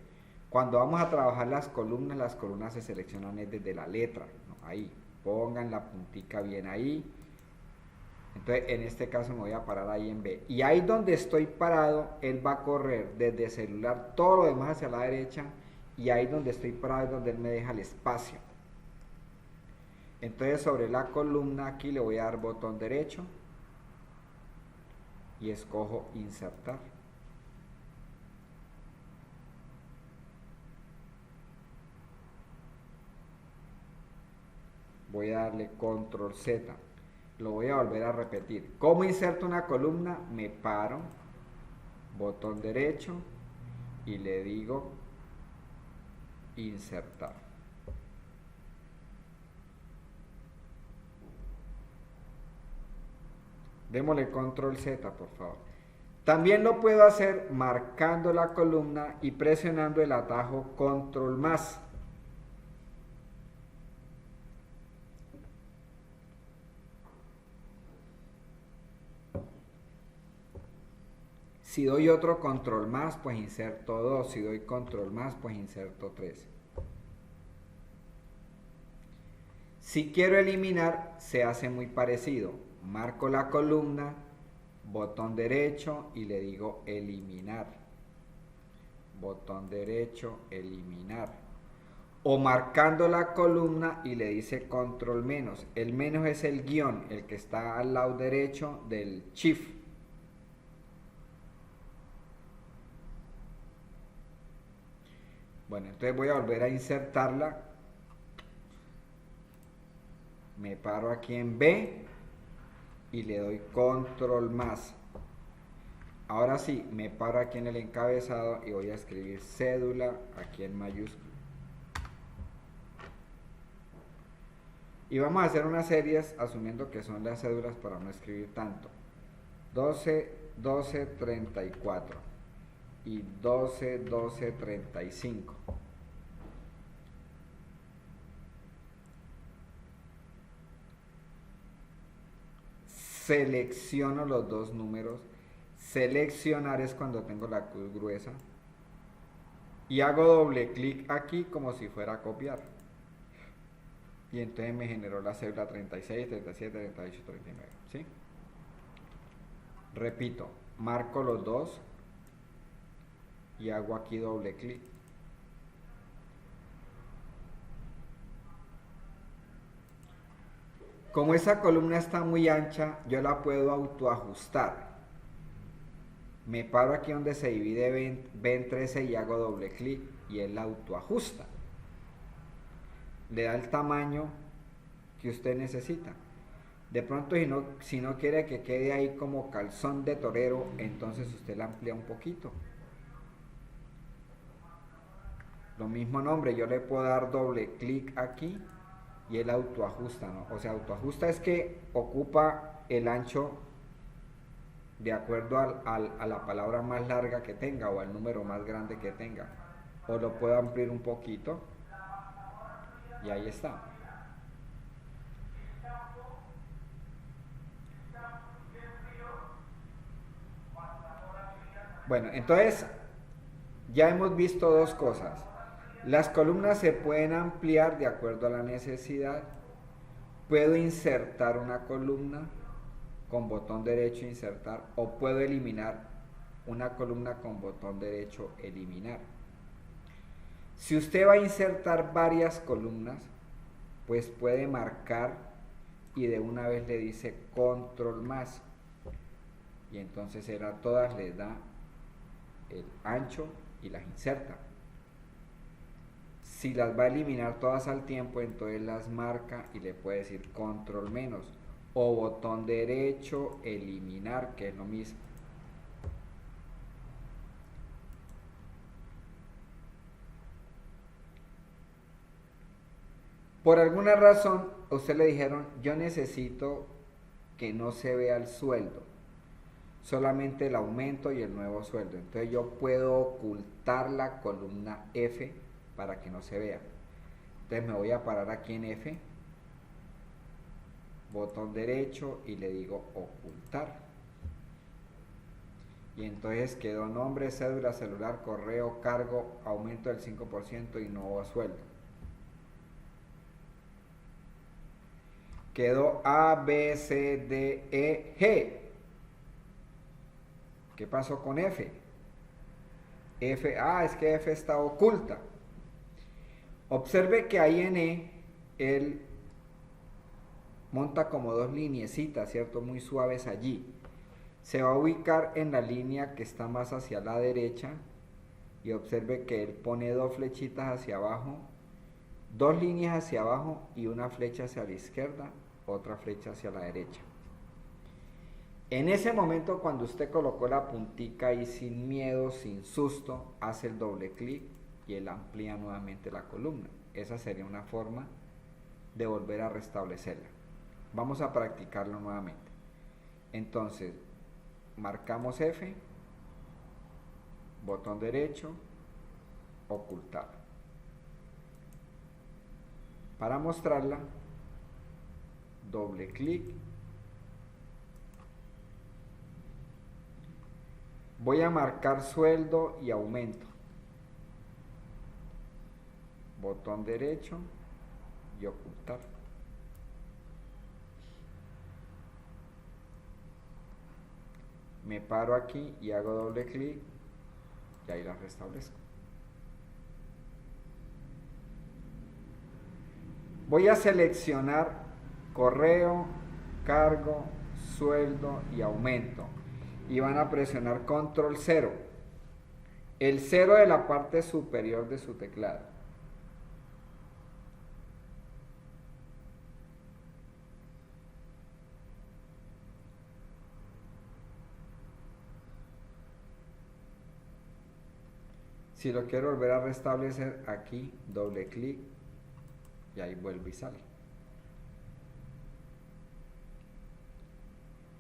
Cuando vamos a trabajar las columnas se seleccionan desde la letra, ¿no? Ahí, pongan la puntica bien ahí. Entonces en este caso me voy a parar ahí en B. Y ahí donde estoy parado, él va a correr desde celular todo lo demás hacia la derecha. Y ahí donde estoy parado es donde él me deja el espacio. Entonces sobre la columna aquí le voy a dar botón derecho. Y escojo insertar. Voy a darle control Z. Lo voy a volver a repetir. ¿Cómo inserto una columna? Me paro, botón derecho y le digo insertar. Démosle control Z, por favor. También lo puedo hacer marcando la columna y presionando el atajo control más. Si doy otro control más, pues inserto 2. Si doy control más, pues inserto 3. Si quiero eliminar, se hace muy parecido. Marco la columna, botón derecho y le digo eliminar. Botón derecho, eliminar. O marcando la columna y le dice control menos. El menos es el guión, el que está al lado derecho del shift. Bueno, entonces voy a volver a insertarla. Me paro aquí en B y le doy control más. Ahora sí, me paro aquí en el encabezado y voy a escribir cédula aquí en mayúscula. Y vamos a hacer unas series asumiendo que son las cédulas para no escribir tanto. 12, 12, 34 y 12, 12, 35. Selecciono los dos números. Seleccionar es cuando tengo la cruz gruesa. Y hago doble clic aquí como si fuera a copiar. Y entonces me generó la cédula 36, 37, 38, 39. ¿Sí? Repito, marco los dos y hago aquí doble clic. Como esa columna está muy ancha, yo la puedo autoajustar. Me paro aquí donde se divide B en 13 y hago doble clic y él la autoajusta. le da el tamaño que usted necesita. De pronto, si no quiere que quede ahí como calzón de torero, entonces usted la amplía un poquito. Lo mismo nombre, yo le puedo dar doble clic aquí y él autoajusta, ¿no? O sea, autoajusta es que ocupa el ancho de acuerdo a la palabra más larga que tenga o al número más grande que tenga. O lo puedo ampliar un poquito y ahí está. Bueno, entonces ya hemos visto dos cosas. Las columnas se pueden ampliar de acuerdo a la necesidad. Puedo insertar una columna con botón derecho insertar o puedo eliminar una columna con botón derecho eliminar. Si usted va a insertar varias columnas, pues puede marcar y de una vez le dice control más y entonces él a todas les da el ancho y las inserta. Si las va a eliminar todas al tiempo, entonces las marca y le puede decir control menos o botón derecho eliminar, que es lo mismo. Por alguna razón, a usted le dijeron, yo necesito que no se vea el sueldo, solamente el aumento y el nuevo sueldo. Entonces yo puedo ocultar la columna F para que no se vea. Entonces me voy a parar aquí en F, botón derecho y le digo ocultar. Y entonces quedó nombre, cédula, celular, correo, cargo, aumento del 5% y nuevo sueldo. Quedó A, B, C, D, E, G. ¿Qué pasó con F? F, es que F está oculta. Observe que ahí en E, él monta como dos lineecitas, ¿cierto? Muy suaves allí. Se va a ubicar en la línea que está más hacia la derecha y observe que él pone dos flechitas hacia abajo, dos líneas hacia abajo y una flecha hacia la izquierda, otra flecha hacia la derecha. En ese momento, cuando usted colocó la puntica ahí sin miedo, sin susto, hace el doble clic y él amplía nuevamente la columna. Esa sería una forma de volver a restablecerla. Vamos a practicarlo nuevamente. Entonces, marcamos F, botón derecho, ocultar. Para mostrarla, doble clic. Voy a marcar sueldo y aumento. Botón derecho y ocultar. Me paro aquí y hago doble clic y ahí la restablezco. Voy a seleccionar correo, cargo, sueldo y aumento y van a presionar control 0, el 0 de la parte superior de su teclado. Si lo quiero volver a restablecer, aquí doble clic y ahí vuelve y sale.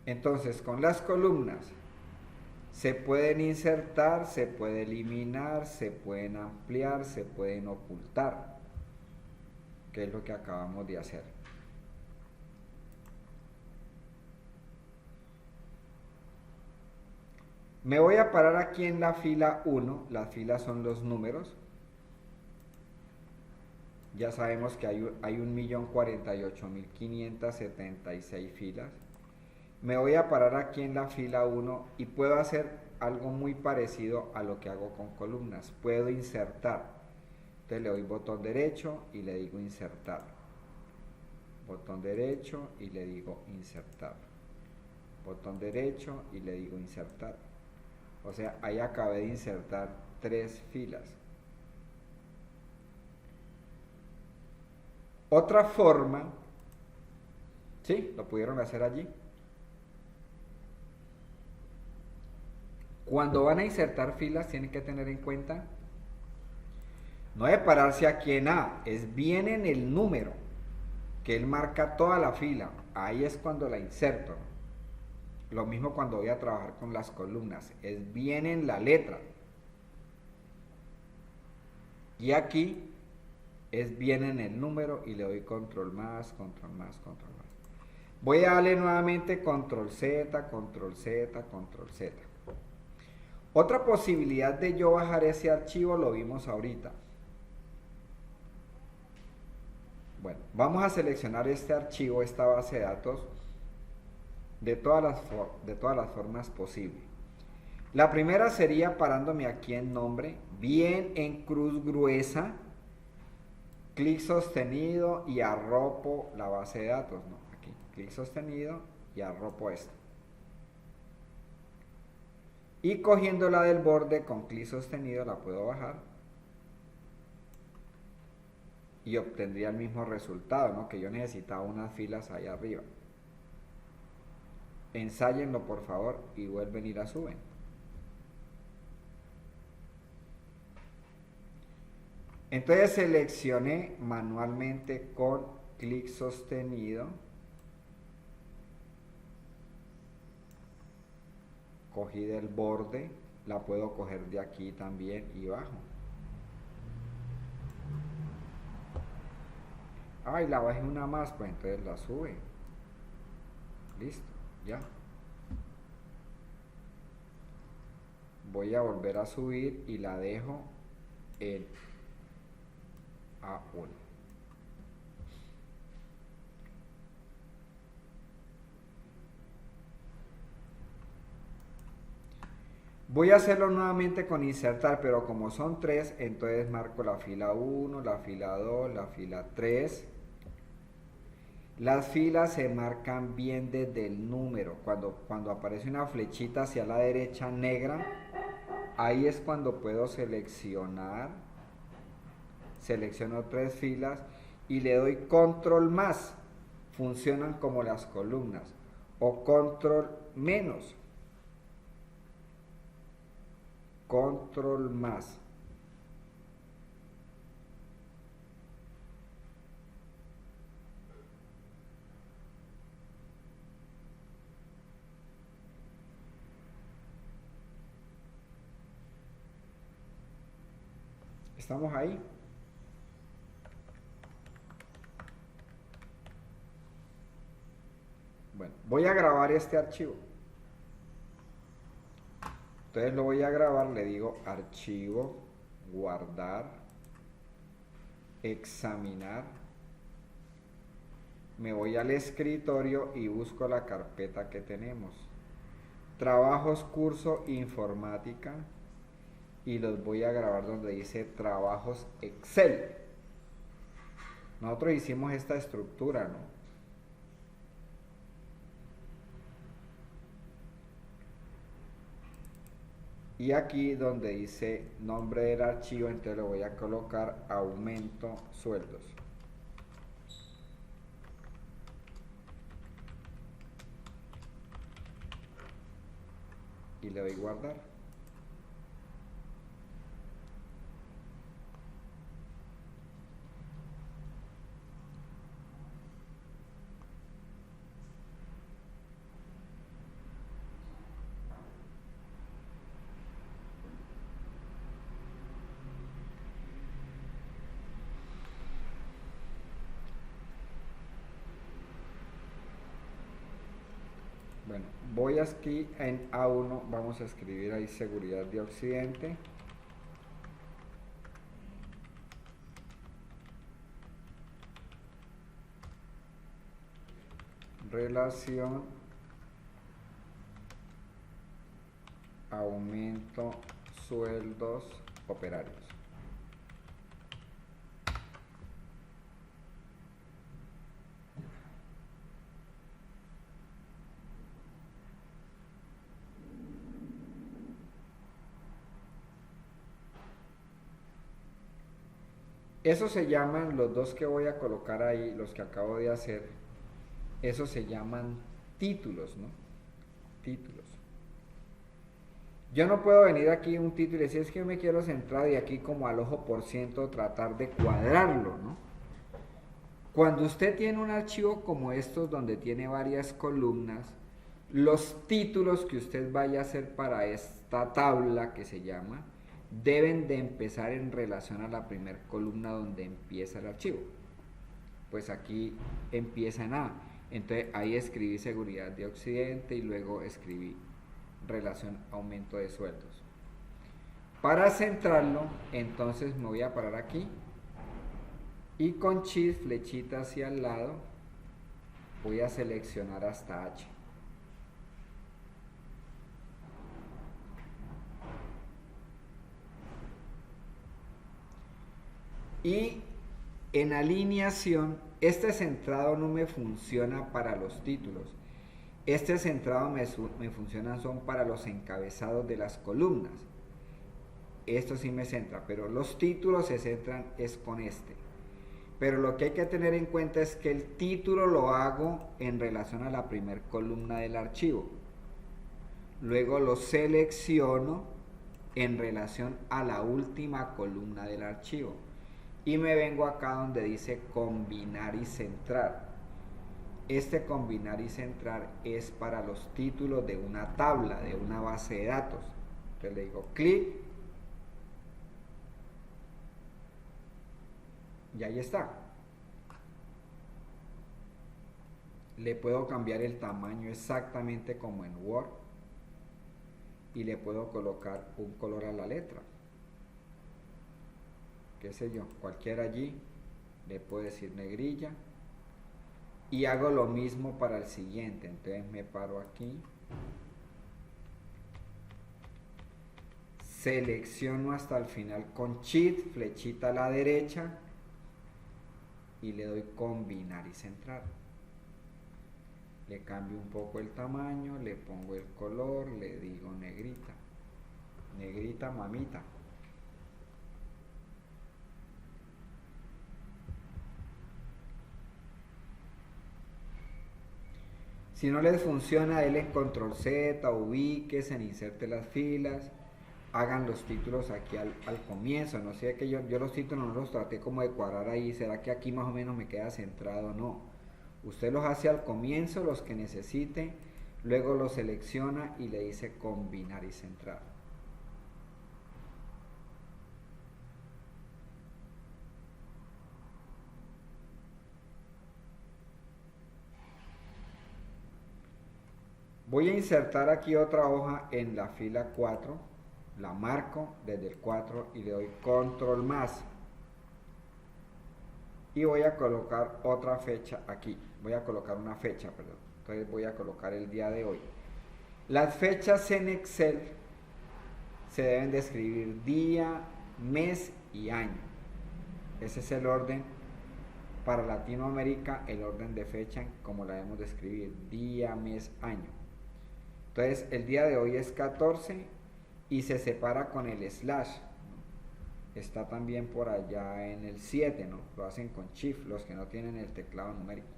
Entonces, con las columnas se pueden insertar, se puede eliminar, se pueden ampliar, se pueden ocultar, que es lo que acabamos de hacer. Me voy a parar aquí en la fila 1, las filas son los números. Ya sabemos que hay 1.048.576 filas. Me voy a parar aquí en la fila 1 y puedo hacer algo muy parecido a lo que hago con columnas. Puedo insertar. Entonces le doy botón derecho y le digo insertar. Botón derecho y le digo insertar. Botón derecho y le digo insertar. O sea, ahí acabé de insertar 3 filas. Otra forma, ¿sí? Lo pudieron hacer allí. Cuando van a insertar filas tienen que tener en cuenta, no de pararse aquí en A, es bien en el número, que él marca toda la fila. Ahí es cuando la inserto. Lo mismo cuando voy a trabajar con las columnas, es bien en la letra. Y aquí es bien en el número y le doy control más, control más, control más. Voy a darle nuevamente control Z, control Z, control Z. Otra posibilidad de yo bajar ese archivo lo vimos ahorita. Bueno, vamos a seleccionar este archivo, esta base de datos, de todas las formas posibles. La primera sería parándome aquí en nombre, bien en cruz gruesa, clic sostenido y arropo la base de datos, ¿no? Aquí, clic sostenido y arropo esto. Y cogiéndola del borde con clic sostenido la puedo bajar. Y obtendría el mismo resultado, ¿no? Que yo necesitaba unas filas ahí arriba. Ensáyenlo por favor y vuelven y la suben. Entonces seleccioné manualmente con clic sostenido. Cogí del borde, la puedo coger de aquí también y bajo. Ay, la bajé una más, pues entonces la sube. Listo, ya. Voy a volver a subir y la dejo en A1. Voy a hacerlo nuevamente con insertar, pero como son 3, entonces marco la fila 1, la fila 2, la fila 3. Las filas se marcan bien desde el número. Cuando aparece una flechita hacia la derecha negra, ahí es cuando puedo seleccionar. Selecciono 3 filas y le doy control más. Funcionan como las columnas. O control menos. Control más. ¿Estamos ahí? Bueno, voy a grabar este archivo. Entonces lo voy a grabar, le digo archivo, guardar, examinar. Me voy al escritorio y busco la carpeta que tenemos. Trabajos curso informática. Y los voy a grabar donde dice trabajos Excel. Nosotros hicimos esta estructura, ¿no? Y aquí donde dice nombre del archivo, entonces le voy a colocar aumento sueldos. Y le doy guardar. Bueno, voy aquí en A1, vamos a escribir ahí seguridad de Occidente. Relación aumento sueldos operarios. Eso se llaman, los dos que voy a colocar ahí, los que acabo de hacer, eso se llaman títulos, ¿no? Títulos. Yo no puedo venir aquí un título y decir, es que yo me quiero centrar y aquí como al ojo por ciento tratar de cuadrarlo, ¿no? Cuando usted tiene un archivo como estos donde tiene varias columnas, los títulos que usted vaya a hacer para esta tabla que se llama, deben de empezar en relación a la primera columna donde empieza el archivo. Pues aquí empieza en A. Entonces ahí escribí seguridad de Occidente y luego escribí relación aumento de sueldos. Para centrarlo, entonces me voy a parar aquí y con Shift, flechita hacia el lado, voy a seleccionar hasta H. Y en alineación, este centrado no me funciona para los títulos. Este centrado me funciona son para los encabezados de las columnas. Esto sí me centra, pero los títulos se centran es con este. Pero lo que hay que tener en cuenta es que el título lo hago en relación a la primera columna del archivo. Luego lo selecciono en relación a la última columna del archivo. Y me vengo acá donde dice combinar y centrar. Este combinar y centrar es para los títulos de una tabla, de una base de datos. Entonces le digo clic. Y ahí está. Le puedo cambiar el tamaño exactamente como en Word. Y le puedo colocar un color a la letra. Qué sé yo, cualquiera allí. Le puedo decir negrilla. Y hago lo mismo para el siguiente. Entonces me paro aquí. Selecciono hasta el final con Shift, flechita a la derecha. Y le doy combinar y centrar. Le cambio un poco el tamaño, le pongo el color, le digo negrita. Negrita mamita. Si no les funciona, denle en control Z, ubíquense, inserte las filas, hagan los títulos aquí al comienzo. No sé, que yo los títulos no los traté como de cuadrar ahí, ¿será que aquí más o menos me queda centrado? No. Usted los hace al comienzo, los que necesite, luego los selecciona y le dice combinar y centrar. Voy a insertar aquí otra hoja en la fila 4, la marco desde el 4 y le doy control más. Y voy a colocar otra fecha aquí, voy a colocar una fecha, perdón. Entonces voy a colocar el día de hoy. Las fechas en Excel se deben de escribir día, mes y año. Ese es el orden para Latinoamérica, el orden de fecha como la debemos de escribir, día, mes, año. Entonces el día de hoy es 14 y se separa con el slash, ¿no? Está también por allá en el 7, ¿no? Lo hacen con Shift, los que no tienen el teclado numérico.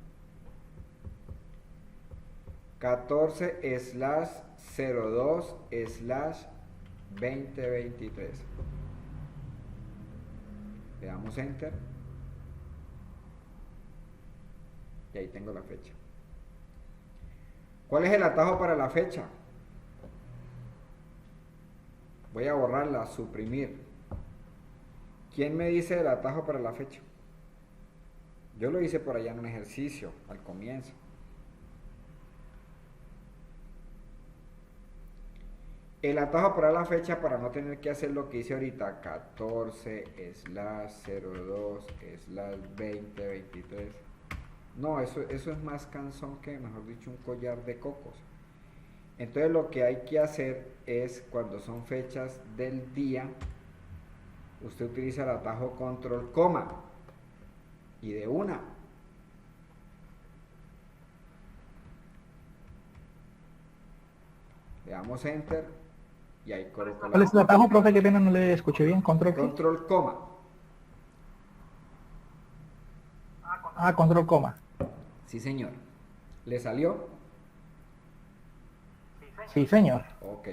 14/02/2023. Le damos Enter. Y ahí tengo la fecha. ¿Cuál es el atajo para la fecha? Voy a borrarla, suprimir. ¿Quién me dice el atajo para la fecha? Yo lo hice por allá en un ejercicio, al comienzo. El atajo para la fecha, para no tener que hacer lo que hice ahorita, 14/02/2023. No, eso es más cansón que, mejor dicho, un collar de cocos. Entonces lo que hay que hacer es, cuando son fechas del día, usted utiliza el atajo control coma y de una. Le damos enter y ahí coloco. ¿Cuál es el atajo, profe? Que pena no le escuché bien. Control. Control coma. Ah, control coma. Sí, señor. ¿Le salió? Sí, señor. Ok.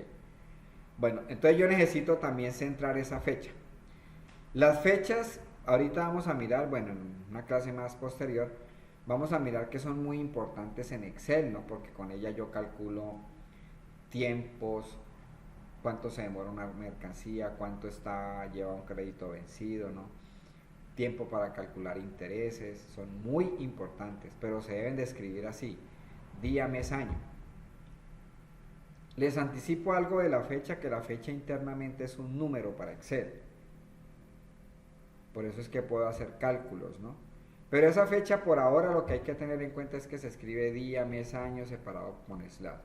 Bueno, entonces yo necesito también centrar esa fecha. Las fechas, ahorita vamos a mirar, bueno, en una clase más posterior, vamos a mirar que son muy importantes en Excel, ¿no? Porque con ella yo calculo tiempos, cuánto se demora una mercancía, cuánto lleva un crédito vencido, ¿no? Tiempo para calcular intereses, son muy importantes, pero se deben de escribir así, día, mes, año. Les anticipo algo de la fecha, que la fecha internamente es un número para Excel. Por eso es que puedo hacer cálculos, ¿no? Pero esa fecha por ahora lo que hay que tener en cuenta es que se escribe día, mes, año separado con slash.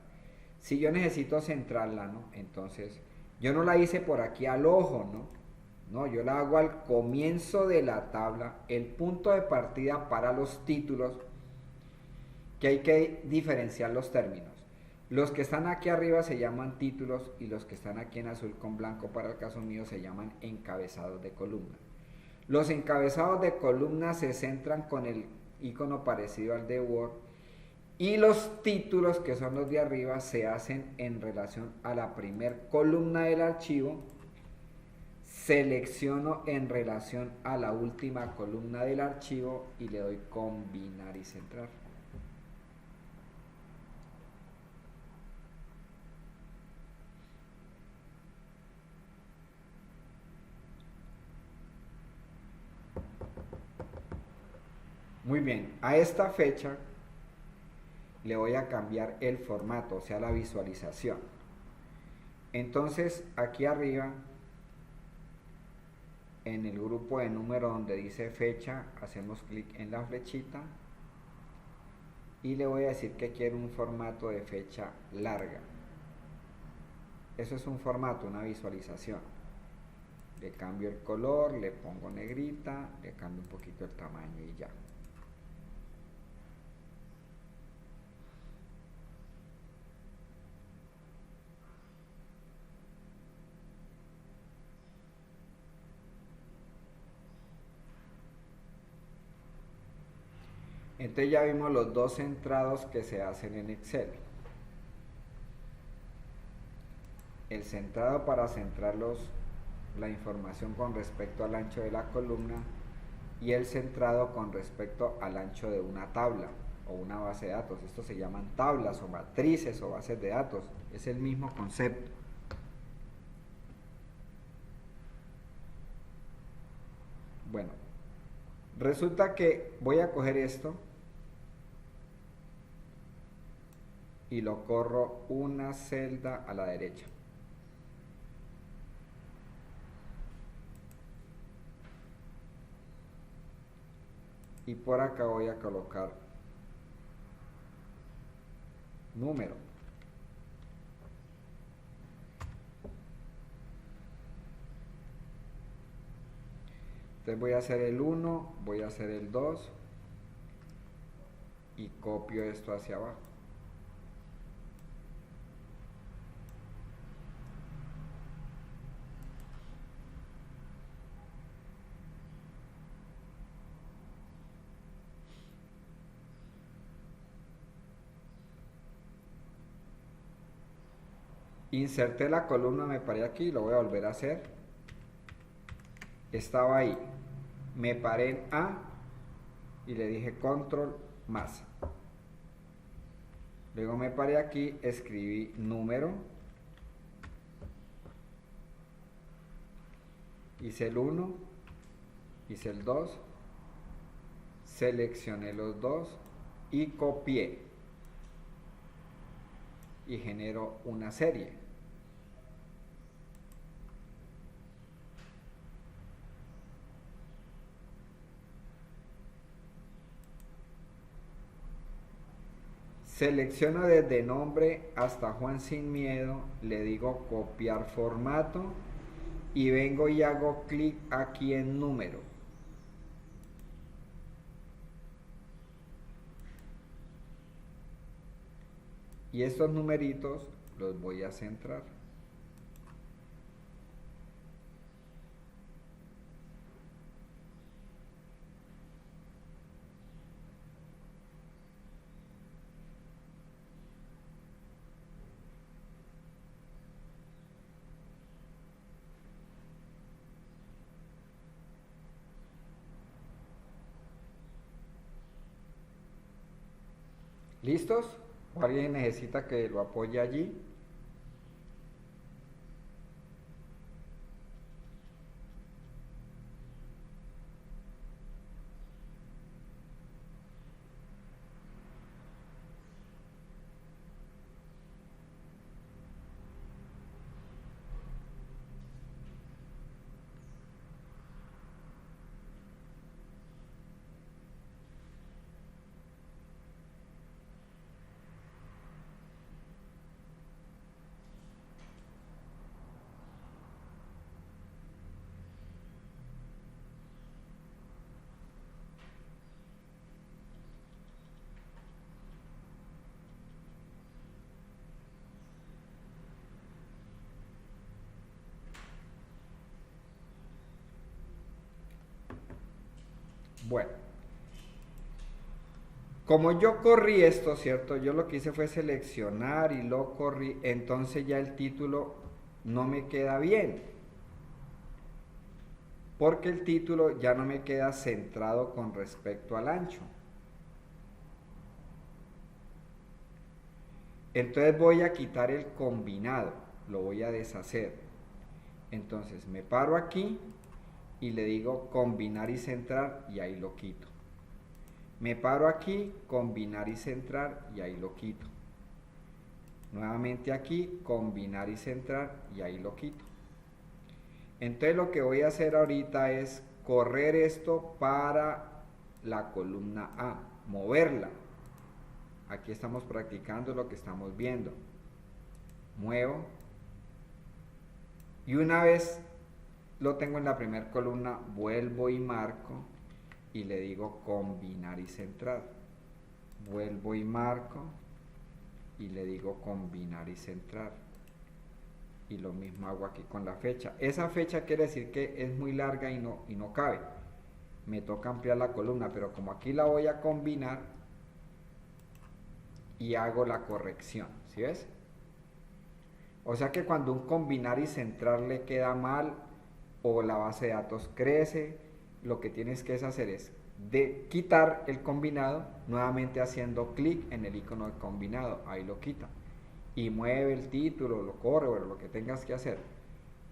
Si yo necesito centrarla, ¿no? Entonces, yo no la hice por aquí al ojo, ¿no? No, yo la hago al comienzo de la tabla, el punto de partida para los títulos, que hay que diferenciar los términos. Los que están aquí arriba se llaman títulos y los que están aquí en azul con blanco para el caso mío se llaman encabezados de columna. Los encabezados de columna se centran con el icono parecido al de Word y los títulos, que son los de arriba, se hacen en relación a la primer columna del archivo. Selecciono en relación a la última columna del archivo y le doy combinar y centrar. Muy bien, a esta fecha le voy a cambiar el formato, o sea, la visualización. Entonces, aquí arriba, en el grupo de número donde dice fecha, hacemos clic en la flechita y le voy a decir que quiero un formato de fecha larga. Eso es un formato, una visualización. Le cambio el color, le pongo negrita, le cambio un poquito el tamaño y ya. Entonces ya vimos los dos centrados que se hacen en Excel. El centrado para centrar la información con respecto al ancho de la columna y el centrado con respecto al ancho de una tabla o una base de datos. Estos se llaman tablas o matrices o bases de datos. Es el mismo concepto. Bueno, resulta que voy a coger esto y lo corro una celda a la derecha. Y por acá voy a colocar número. Entonces voy a hacer el 1, voy a hacer el 2 y copio esto hacia abajo. Inserté la columna, me paré aquí, lo voy a volver a hacer. Estaba ahí, me paré en A y le dije control más. Luego me paré aquí, escribí número, hice el 1, hice el 2, seleccioné los dos y copié y genero una serie. Selecciono desde nombre hasta Juan Sin Miedo, le digo copiar formato y vengo y hago clic aquí en número. Y estos numeritos los voy a centrar. ¿Listos? ¿O alguien necesita que lo apoye allí? Bueno, como yo corrí esto, ¿cierto? Yo lo que hice fue seleccionar y lo corrí, entonces ya el título no me queda bien. Porque el título ya no me queda centrado con respecto al ancho. Entonces voy a quitar el combinado, lo voy a deshacer. Entonces me paro aquí y le digo combinar y centrar y ahí lo quito. Me paro aquí, combinar y centrar y ahí lo quito. Nuevamente aquí, combinar y centrar y ahí lo quito. Entonces lo que voy a hacer ahorita es correr esto para la columna A, moverla. Aquí estamos practicando lo que estamos viendo. Muevo. Y una vez lo tengo en la primera columna, vuelvo y marco y le digo combinar y centrar. Vuelvo y marco y le digo combinar y centrar. Y lo mismo hago aquí con la fecha. Esa fecha quiere decir que es muy larga y no cabe. Me toca ampliar la columna, pero como aquí la voy a combinar y hago la corrección, ¿sí ves? O sea que cuando un combinar y centrar le queda mal o la base de datos crece, lo que tienes que hacer es de quitar el combinado, nuevamente haciendo clic en el icono de combinado, ahí lo quita. Y mueve el título, lo corre, o lo que tengas que hacer.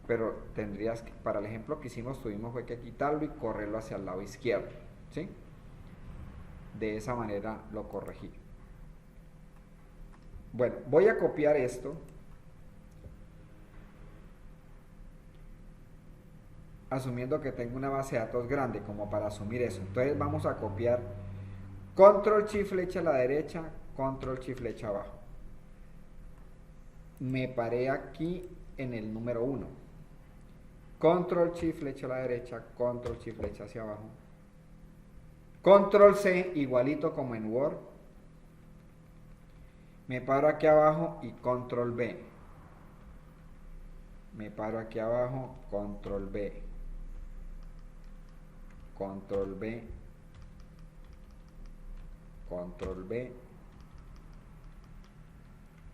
Pero tendrías que, para el ejemplo que hicimos, tuvimos que quitarlo y correrlo hacia el lado izquierdo, ¿sí? De esa manera lo corregí. Bueno, voy a copiar esto. Asumiendo que tengo una base de datos grande como para asumir eso. Entonces vamos a copiar control shift flecha a la derecha, control shift flecha abajo. Me paré aquí en el número 1. Control shift flecha a la derecha, control shift flecha hacia abajo. Control C igualito como en Word. Me paro aquí abajo y control B. Me paro aquí abajo, control B. Control B, control B,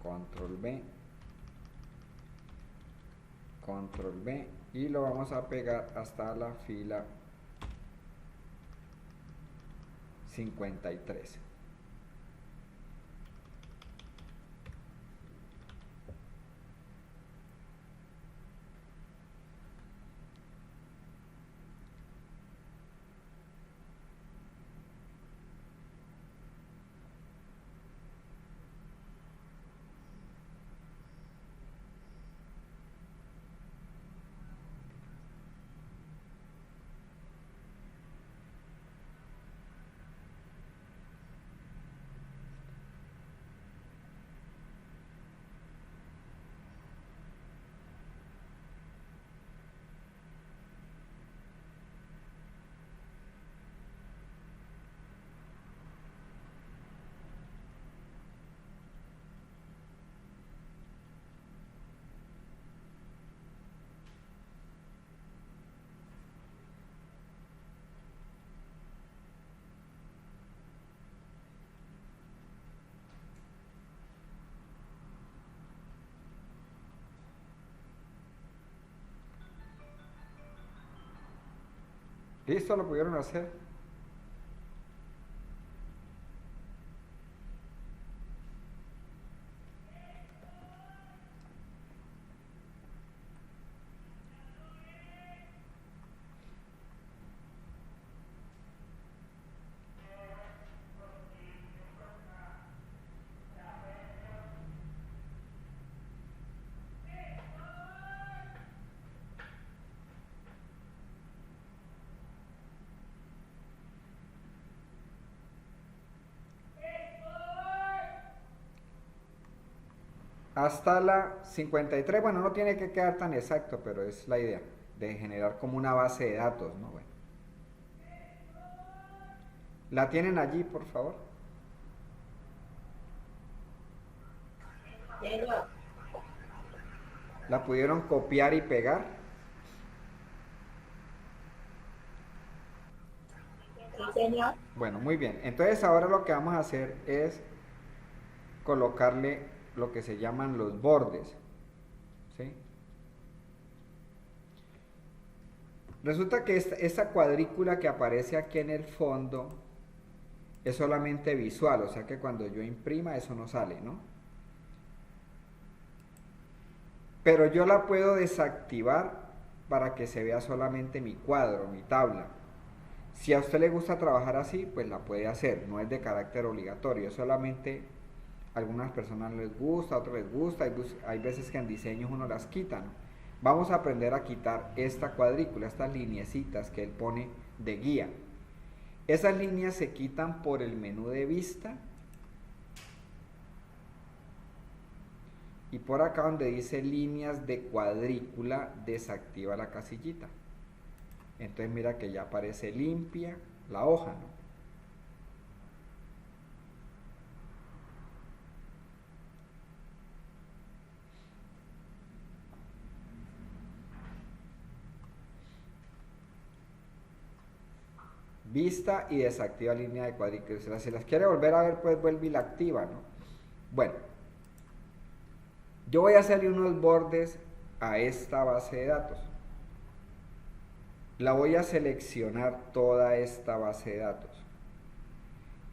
control B, control B y lo vamos a pegar hasta la fila 53. ¿Listo? ¿Lo pudieron hacer? hasta la 53. Bueno, no tiene que quedar tan exacto, pero es la idea de generar como una base de datos, ¿no? Bueno. ¿La tienen allí, por favor? ¿La pudieron copiar y pegar? Sí, señor. Bueno, muy bien. Entonces ahora lo que vamos a hacer es colocarle lo que se llaman los bordes, ¿sí? Resulta que esta cuadrícula que aparece aquí en el fondo es solamente visual, o sea que cuando yo imprima eso no sale, ¿no? Pero yo la puedo desactivar para que se vea solamente mi cuadro, mi tabla. Si a usted le gusta trabajar así, pues la puede hacer, no es de carácter obligatorio, solamente a algunas personas les gusta, a otros les gusta, hay veces que en diseños uno las quita, ¿no? Vamos a aprender a quitar esta cuadrícula, estas lineecitas que él pone de guía. Esas líneas se quitan por el menú de vista y por acá donde dice líneas de cuadrícula desactiva la casillita. Entonces mira que ya aparece limpia la hoja, ¿no? Vista y desactiva línea de cuadrícula. Si las quiere volver a ver, pues vuelve y la activa, ¿no? Bueno, yo voy a hacerle unos bordes a esta base de datos. La voy a seleccionar toda esta base de datos.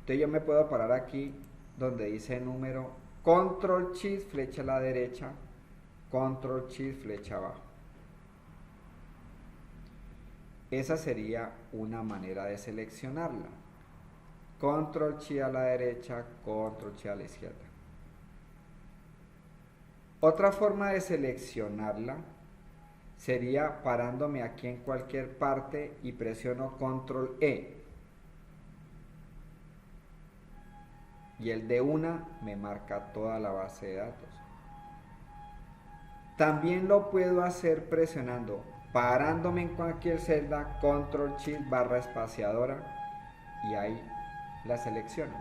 Entonces yo me puedo parar aquí donde dice número, control shift, flecha a la derecha, control shift, flecha abajo. Esa sería una manera de seleccionarla. Control shift a la derecha, control shift a la izquierda. Otra forma de seleccionarla sería parándome aquí en cualquier parte y presiono control E. Y el de una me marca toda la base de datos. También lo puedo hacer presionando, parándome en cualquier celda, control shift barra espaciadora y ahí la selecciono.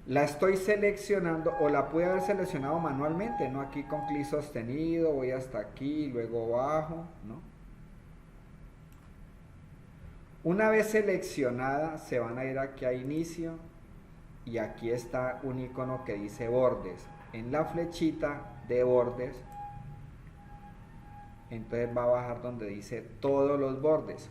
La estoy seleccionando o la pude haber seleccionado manualmente, ¿no? Aquí con clic sostenido, voy hasta aquí, luego bajo, ¿no? Una vez seleccionada, se van a ir aquí a inicio y aquí está un icono que dice bordes. En la flechita de bordes, entonces va a bajar donde dice todos los bordes.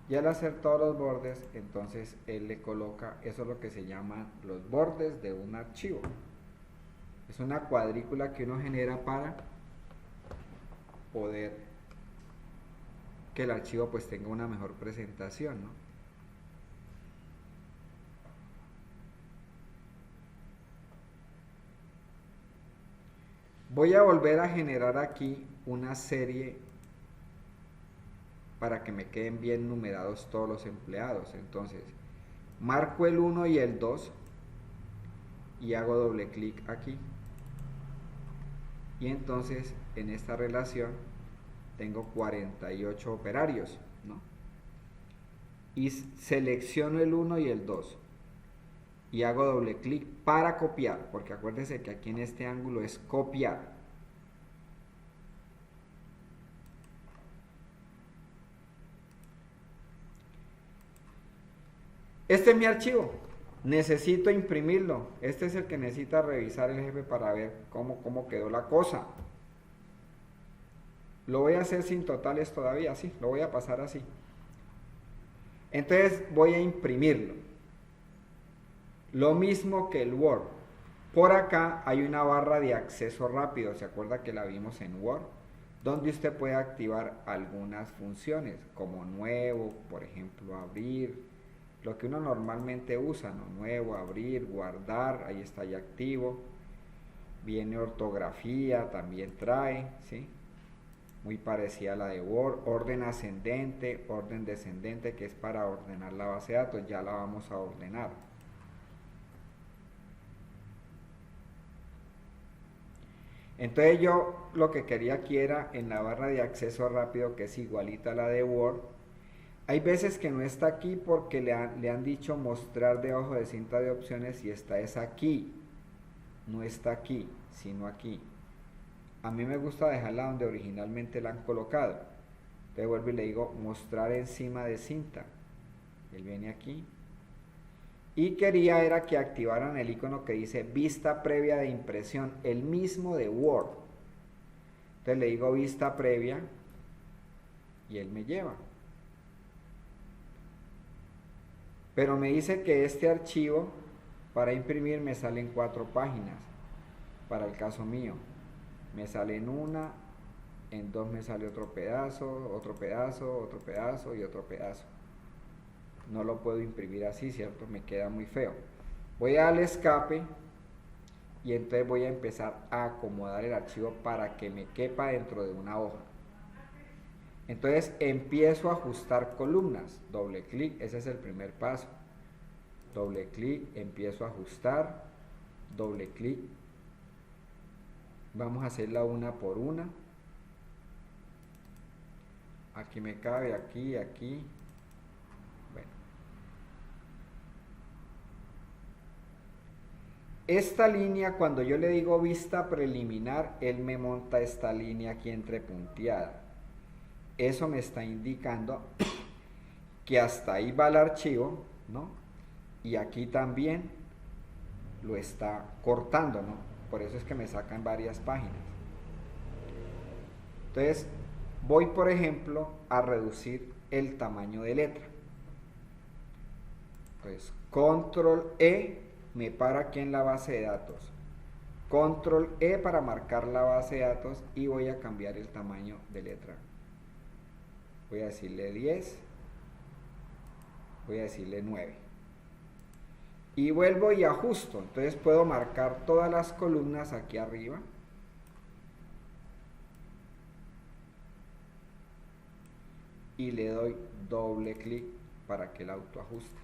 Y al hacer todos los bordes, entonces él le coloca, eso es lo que se llaman los bordes de un archivo. Es una cuadrícula que uno genera para poder que el archivo pues tenga una mejor presentación, ¿no? Voy a volver a generar aquí una serie para que me queden bien numerados todos los empleados. Entonces, marco el 1 y el 2 y hago doble clic aquí. Y entonces, en esta relación, tengo 48 operarios, ¿no? Y selecciono el 1 y el 2. Y hago doble clic para copiar, porque acuérdense que aquí en este ángulo es copiar. Este es mi archivo, necesito imprimirlo, este es el que necesita revisar el jefe para ver cómo quedó la cosa. Lo voy a hacer sin totales todavía, sí, lo voy a pasar así. Entonces voy a imprimirlo. Lo mismo que el Word, Por acá hay una barra de acceso rápido, ¿se acuerda que la vimos en Word? Donde usted puede activar algunas funciones, como nuevo, por ejemplo, abrir, lo que uno normalmente usa, ¿no? Nuevo, abrir, guardar, ahí está ya activo. Viene ortografía, también trae, ¿sí? Muy parecida a la de Word. Orden ascendente, orden descendente, que es para ordenar la base de datos, ya la vamos a ordenar. Entonces yo lo que quería aquí era en la barra de acceso rápido, que es igualita a la de Word. Hay veces que no está aquí porque le han dicho mostrar debajo de cinta de opciones y esta es aquí. No está aquí, sino aquí. A mí me gusta dejarla donde originalmente la han colocado. Entonces vuelvo y le digo mostrar encima de cinta. Él viene aquí. Y quería era que activaran el icono que dice vista previa de impresión, el mismo de Word. Entonces le digo vista previa y él me lleva. Pero me dice que este archivo para imprimir me salen 4 páginas. Para el caso mío, me sale en una, en 2 me sale otro pedazo, otro pedazo, otro pedazo y otro pedazo. No lo puedo imprimir así, ¿cierto? Me queda muy feo. Voy a darle escape y entonces voy a empezar a acomodar el archivo para que me quepa dentro de una hoja. Entonces empiezo a ajustar columnas. Doble clic, ese es el primer paso. Doble clic, empiezo a ajustar. Doble clic. Vamos a hacerla una por una. Aquí me cabe, aquí, aquí. Bueno. Esta línea, cuando yo le digo vista preliminar, él me monta esta línea aquí entrepunteada. Eso me está indicando que hasta ahí va el archivo, ¿no? Y aquí también lo está cortando, ¿no? Por eso es que me sacan varias páginas. Entonces, voy, por ejemplo, a reducir el tamaño de letra. Entonces, Control E me para aquí en la base de datos. Control E para marcar la base de datos y voy a cambiar el tamaño de letra. Voy a decirle 10. Voy a decirle 9. Y vuelvo y ajusto. Entonces puedo marcar todas las columnas aquí arriba. Y le doy doble clic para que el autoajuste.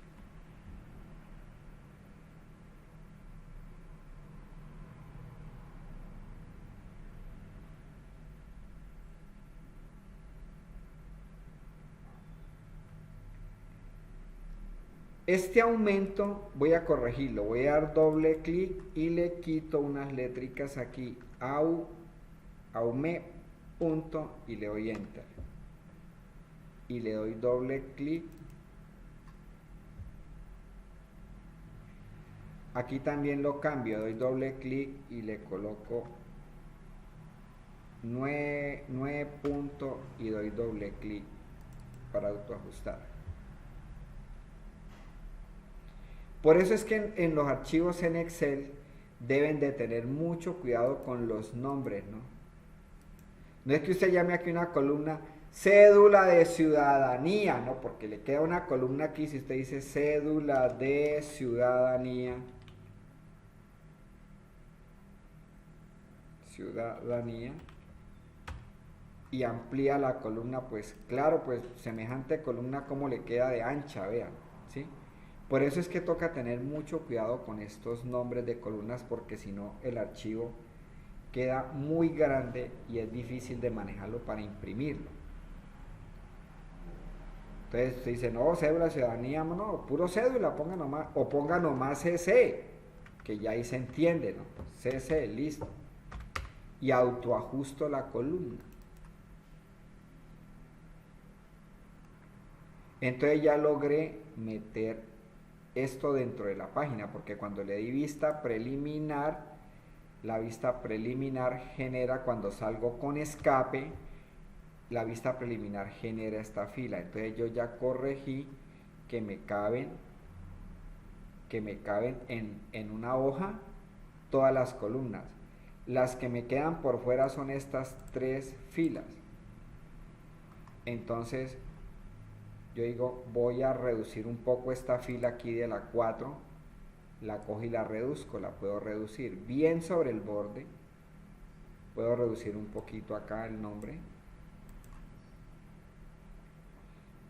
Este aumento voy a corregirlo, voy a dar doble clic y le quito unas létricas aquí, aume, punto, y le doy enter. Y le doy doble clic. Aquí también lo cambio, doy doble clic y le coloco 9 punto y doy doble clic para autoajustar. Por eso es que en los archivos en Excel deben de tener mucho cuidado con los nombres, ¿no? No es que usted llame aquí una columna cédula de ciudadanía, ¿no? Porque le queda una columna aquí si usted dice cédula de ciudadanía. Ciudadanía. Y amplía la columna, pues claro, pues semejante columna como le queda de ancha, vean, ¿sí? Por eso es que toca tener mucho cuidado con estos nombres de columnas, porque si no el archivo queda muy grande y es difícil de manejarlo para imprimirlo. Entonces usted dice, no, cédula, ciudadanía, no, puro cédula, ponga nomás, o ponga nomás CC, que ya ahí se entiende, ¿no? CC, listo. Y autoajusto la columna. Entonces ya logré meter esto dentro de la página, porque cuando le di vista preliminar, la vista preliminar genera, cuando salgo con escape, la vista preliminar genera esta fila. Entonces yo ya corregí que me caben en una hoja todas las columnas. Las que me quedan por fuera son estas 3 filas. Entonces, yo digo, voy a reducir un poco esta fila aquí de la 4, la cojo y la reduzco, la puedo reducir bien sobre el borde, puedo reducir un poquito acá el nombre,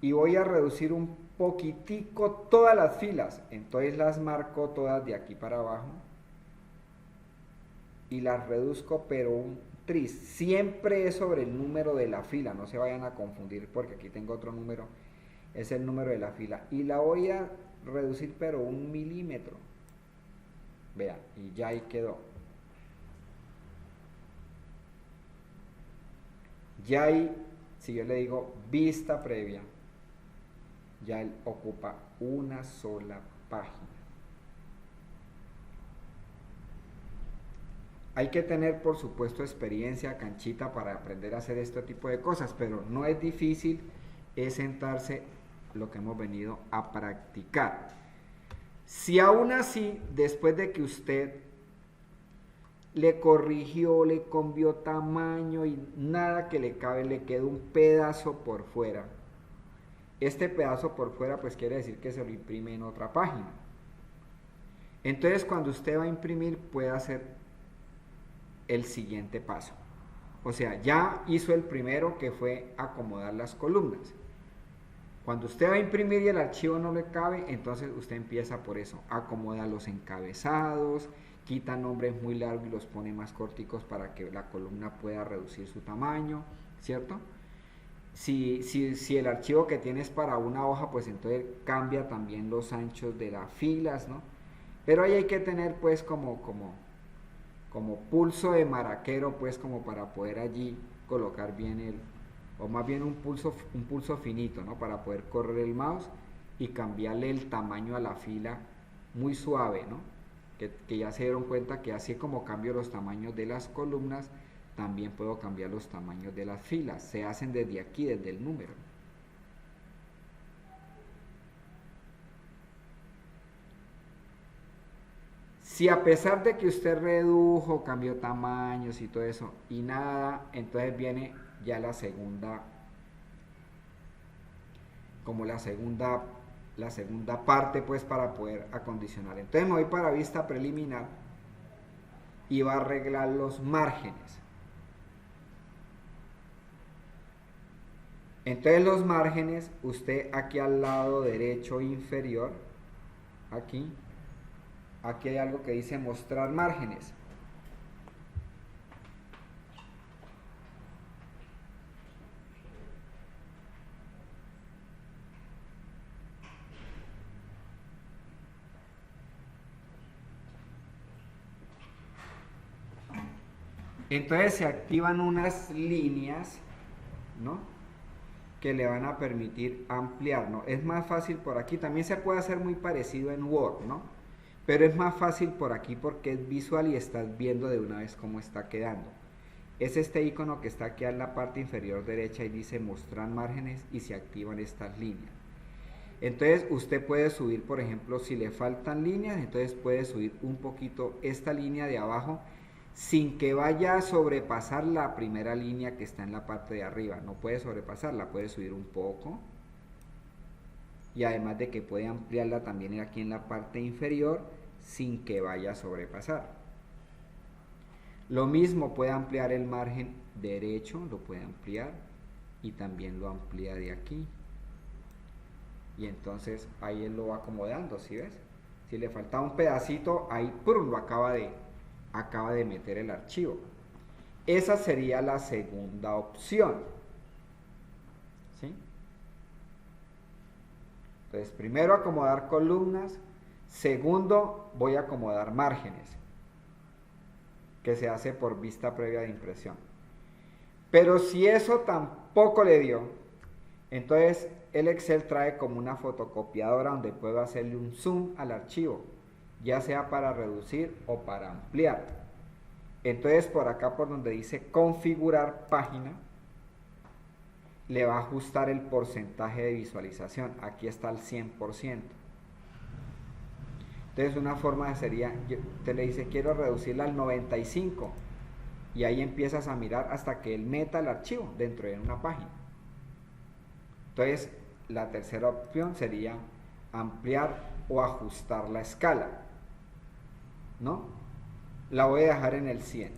y voy a reducir un poquitico todas las filas, entonces las marco todas de aquí para abajo, y las reduzco pero un tris, siempre es sobre el número de la fila, no se vayan a confundir porque aquí tengo otro número, es el número de la fila, y la voy a reducir pero 1 milímetro, vean, y ya ahí quedó. Ya ahí, si yo le digo vista previa, ya él ocupa una sola página. Hay que tener, por supuesto, experiencia, canchita para aprender a hacer este tipo de cosas, pero no es difícil, es sentarse lo que hemos venido a practicar. Si aún así, después de que usted le corrigió, le cambió tamaño y nada que le cabe, le quedó un pedazo por fuera, este pedazo por fuera pues quiere decir que se lo imprime en otra página. Entonces cuando usted va a imprimir puede hacer el siguiente paso. O sea, ya hizo el primero, que fue acomodar las columnas. Cuando usted va a imprimir y el archivo no le cabe, entonces usted empieza por eso, acomoda los encabezados, quita nombres muy largos y los pone más corticos para que la columna pueda reducir su tamaño, ¿cierto? Si el archivo que tiene es para una hoja, pues entonces cambia también los anchos de las filas, ¿no? Pero ahí hay que tener pues como pulso de maraquero, pues como para poder allí colocar bien o más bien un pulso finito, ¿no? Para poder correr el mouse y cambiarle el tamaño a la fila muy suave, ¿no? Que ya se dieron cuenta que así como cambio los tamaños de las columnas, también puedo cambiar los tamaños de las filas. Se hacen desde aquí, desde el número. Si a pesar de que usted redujo, cambió tamaños y todo eso, y nada, entonces viene ya la segunda, como la segunda parte pues para poder acondicionar. Entonces me voy para vista preliminar y va a arreglar los márgenes. Entonces los márgenes, usted aquí al lado derecho inferior, aquí hay algo que dice mostrar márgenes. Entonces se activan unas líneas, ¿no? Que le van a permitir ampliar, ¿no? Es más fácil por aquí, también se puede hacer muy parecido en Word, ¿no? Pero es más fácil por aquí porque es visual y estás viendo de una vez cómo está quedando. Es este icono que está aquí en la parte inferior derecha y dice mostrar márgenes y se activan estas líneas. Entonces usted puede subir, por ejemplo, si le faltan líneas, entonces puede subir un poquito esta línea de abajo sin que vaya a sobrepasar la primera línea que está en la parte de arriba. No puede sobrepasarla, puede subir un poco. Y además de que puede ampliarla también aquí en la parte inferior sin que vaya a sobrepasar. Lo mismo puede ampliar el margen derecho, lo puede ampliar y también lo amplía de aquí. Y entonces ahí él lo va acomodando, ¿sí ves? Si le faltaba un pedacito, ahí ¡prum! Lo acaba de meter el archivo. Esa sería la segunda opción. ¿Sí? Entonces, primero acomodar columnas, segundo voy a acomodar márgenes, que se hace por vista previa de impresión. Pero si eso tampoco le dio, entonces el Excel trae como una fotocopiadora donde puedo hacerle un zoom al archivo, ya sea para reducir o para ampliar. Entonces por acá por donde dice configurar página, le va a ajustar el porcentaje de visualización. Aquí está el 100%. Entonces Entonces una forma sería, te le dice quiero reducirla al 95 y ahí empiezas a mirar hasta que él meta el archivo dentro de una página. Entonces la tercera opción sería ampliar o ajustar la escala, ¿no? La voy a dejar en el 100.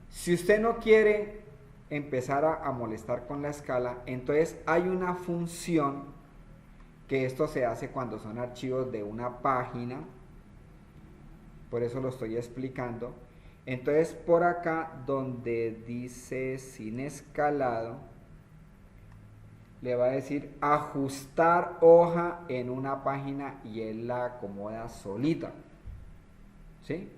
Si usted no quiere empezar a molestar con la escala, entonces hay una función que esto se hace cuando son archivos de una página, por eso lo estoy explicando. Entonces por acá donde dice sin escalado, le va a decir ajustar hoja en una página y él la acomoda solita, ¿sí?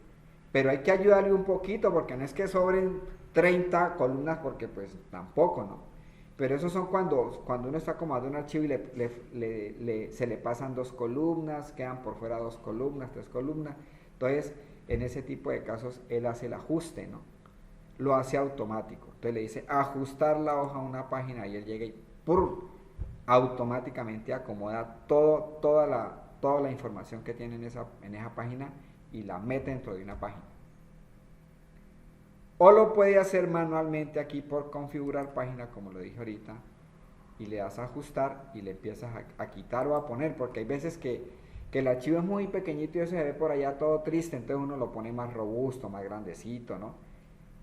Pero hay que ayudarle un poquito porque no es que sobren 30 columnas porque pues tampoco, ¿no? Pero esos son cuando uno está acomodando un archivo y se le pasan 2 columnas, quedan por fuera 2 columnas, 3 columnas. Entonces, en ese tipo de casos, él hace el ajuste, ¿no? Lo hace automático. Entonces le dice ajustar la hoja a una página y él llega y ¡pum! Automáticamente acomoda toda la información que tiene en esa página y la mete dentro de una página. O lo puede hacer manualmente aquí por configurar página, como lo dije ahorita, y le das a ajustar y le empiezas a quitar o a poner, porque hay veces que el archivo es muy pequeñito y eso se ve por allá todo triste, entonces uno lo pone más robusto, más grandecito, ¿no?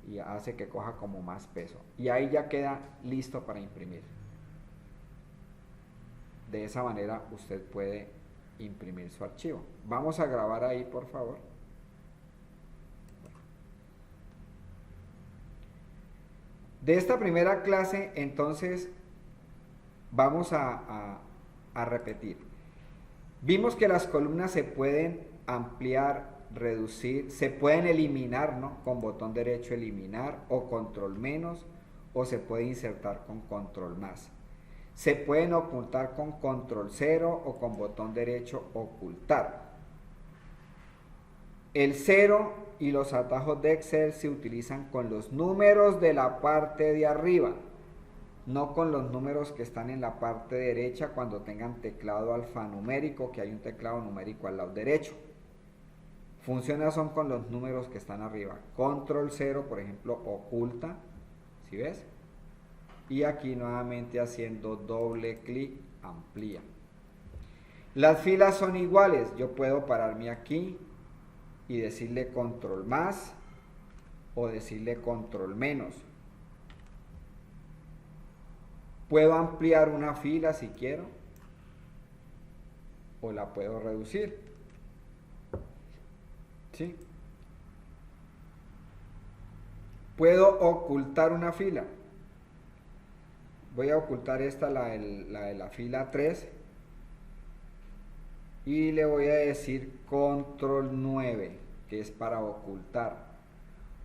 Y hace que coja como más peso. Y ahí ya queda listo para imprimir. De esa manera usted puede imprimir su archivo. Vamos a grabar ahí, por favor. De esta primera clase, entonces, vamos a repetir. Vimos que las columnas se pueden ampliar, reducir, se pueden eliminar, ¿no? Con botón derecho eliminar o control menos, o se puede insertar con control más. Se pueden ocultar con control 0 o con botón derecho ocultar. El 0 y los atajos de Excel se utilizan con los números de la parte de arriba, no con los números que están en la parte derecha cuando tengan teclado alfanumérico, que hay un teclado numérico al lado derecho. Funciona son con los números que están arriba. Control 0, por ejemplo, oculta, ¿sí ves? Y aquí nuevamente haciendo doble clic, amplía. Las filas son iguales, yo puedo pararme aquí y decirle control más o decirle control menos. Puedo ampliar una fila si quiero o la puedo reducir, ¿sí? Puedo ocultar una fila. Voy a ocultar esta, la de la fila 3, y le voy a decir control 9, que es para ocultar,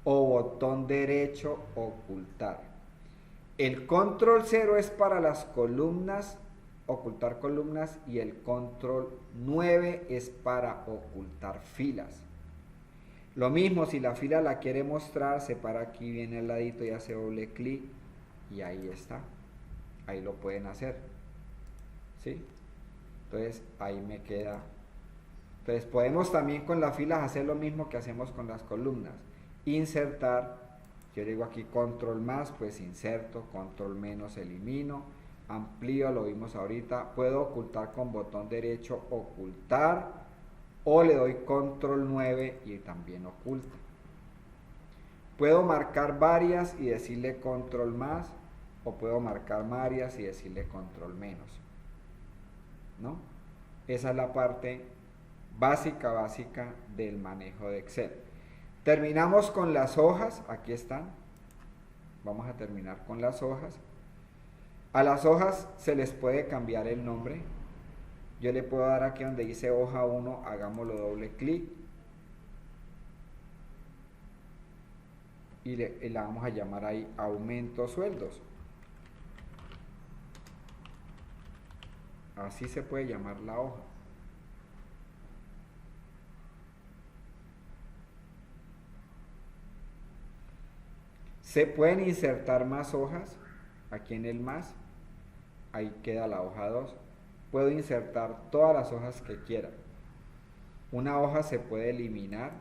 o botón derecho ocultar. El control 0 es para las columnas, ocultar columnas, y el control 9 es para ocultar filas. Lo mismo, si la fila la quiere mostrar, se para aquí, viene al ladito y hace doble clic y ahí está. Ahí lo pueden hacer, ¿sí? Entonces ahí me queda. Entonces podemos también con las filas hacer lo mismo que hacemos con las columnas. Insertar, yo digo aquí control más, pues inserto, control menos elimino, amplío, lo vimos ahorita. Puedo ocultar con botón derecho ocultar, o le doy control 9 y también oculta. Puedo marcar varias y decirle control más, o puedo marcar varias y decirle control menos, ¿no? Esa es la parte básica del manejo de Excel. Terminamos con las hojas, aquí están. Vamos a terminar con las hojas. A las hojas se les puede cambiar el nombre. Yo le puedo dar aquí donde dice hoja 1, hagámoslo doble clic. Y la vamos a llamar ahí aumento sueldos. Así se puede llamar la hoja. Se pueden insertar más hojas. Aquí en el más, ahí queda la hoja 2. puedo insertar todas las hojas que quiera. Una hoja se puede eliminar.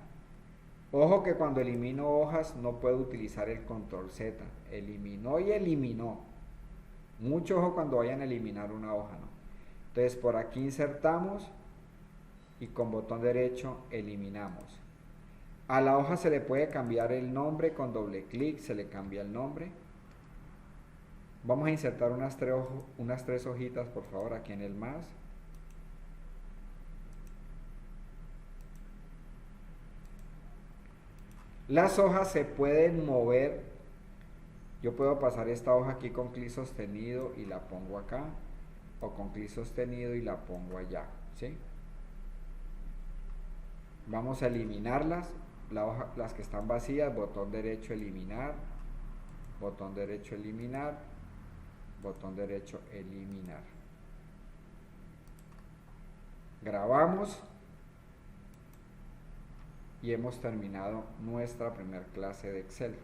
Ojo que cuando elimino hojas no puedo utilizar el control Z. Eliminó y eliminó. Mucho ojo cuando vayan a eliminar una hoja, ¿no? Entonces por aquí insertamos y con botón derecho eliminamos. A la hoja se le puede cambiar el nombre con doble clic, se le cambia el nombre. Vamos a insertar unas tres hojitas, por favor, aquí en el más. Las hojas se pueden mover. Yo puedo pasar esta hoja aquí con clic sostenido y la pongo acá, o con clic sostenido y la pongo allá, ¿sí? Vamos a eliminarlas, las que están vacías, botón derecho eliminar, botón derecho eliminar, botón derecho eliminar. Grabamos y hemos terminado nuestra primera clase de Excel.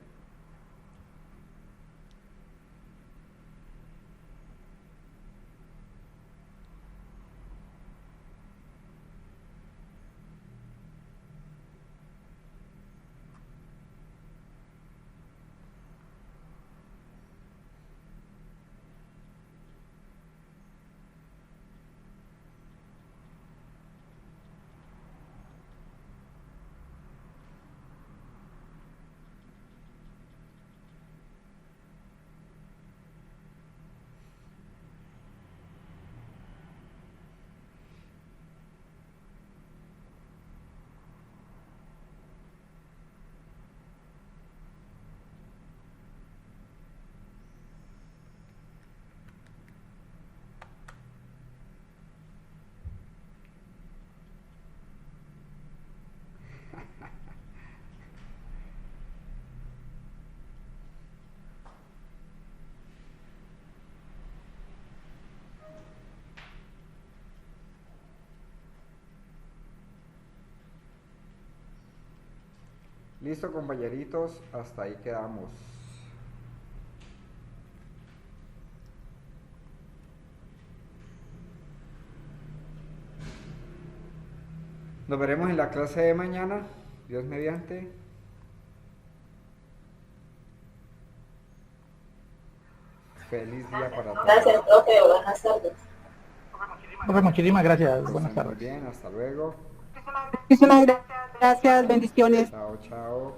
Listo, compañeritos, hasta ahí quedamos. Nos veremos en la clase de mañana, Dios mediante. Feliz día para todos. Gracias, profe. Buenas tardes. Profe, muchísimas gracias. Que Buenas estén muy tardes. bien, hasta luego. Muchísimas gracias, bendiciones. Chao, chao.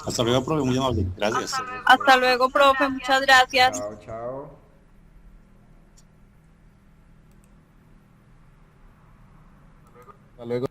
Hasta luego, profe, muy amable. Gracias. Hasta luego, profe. Muchas gracias. Chao, chao. Hasta luego.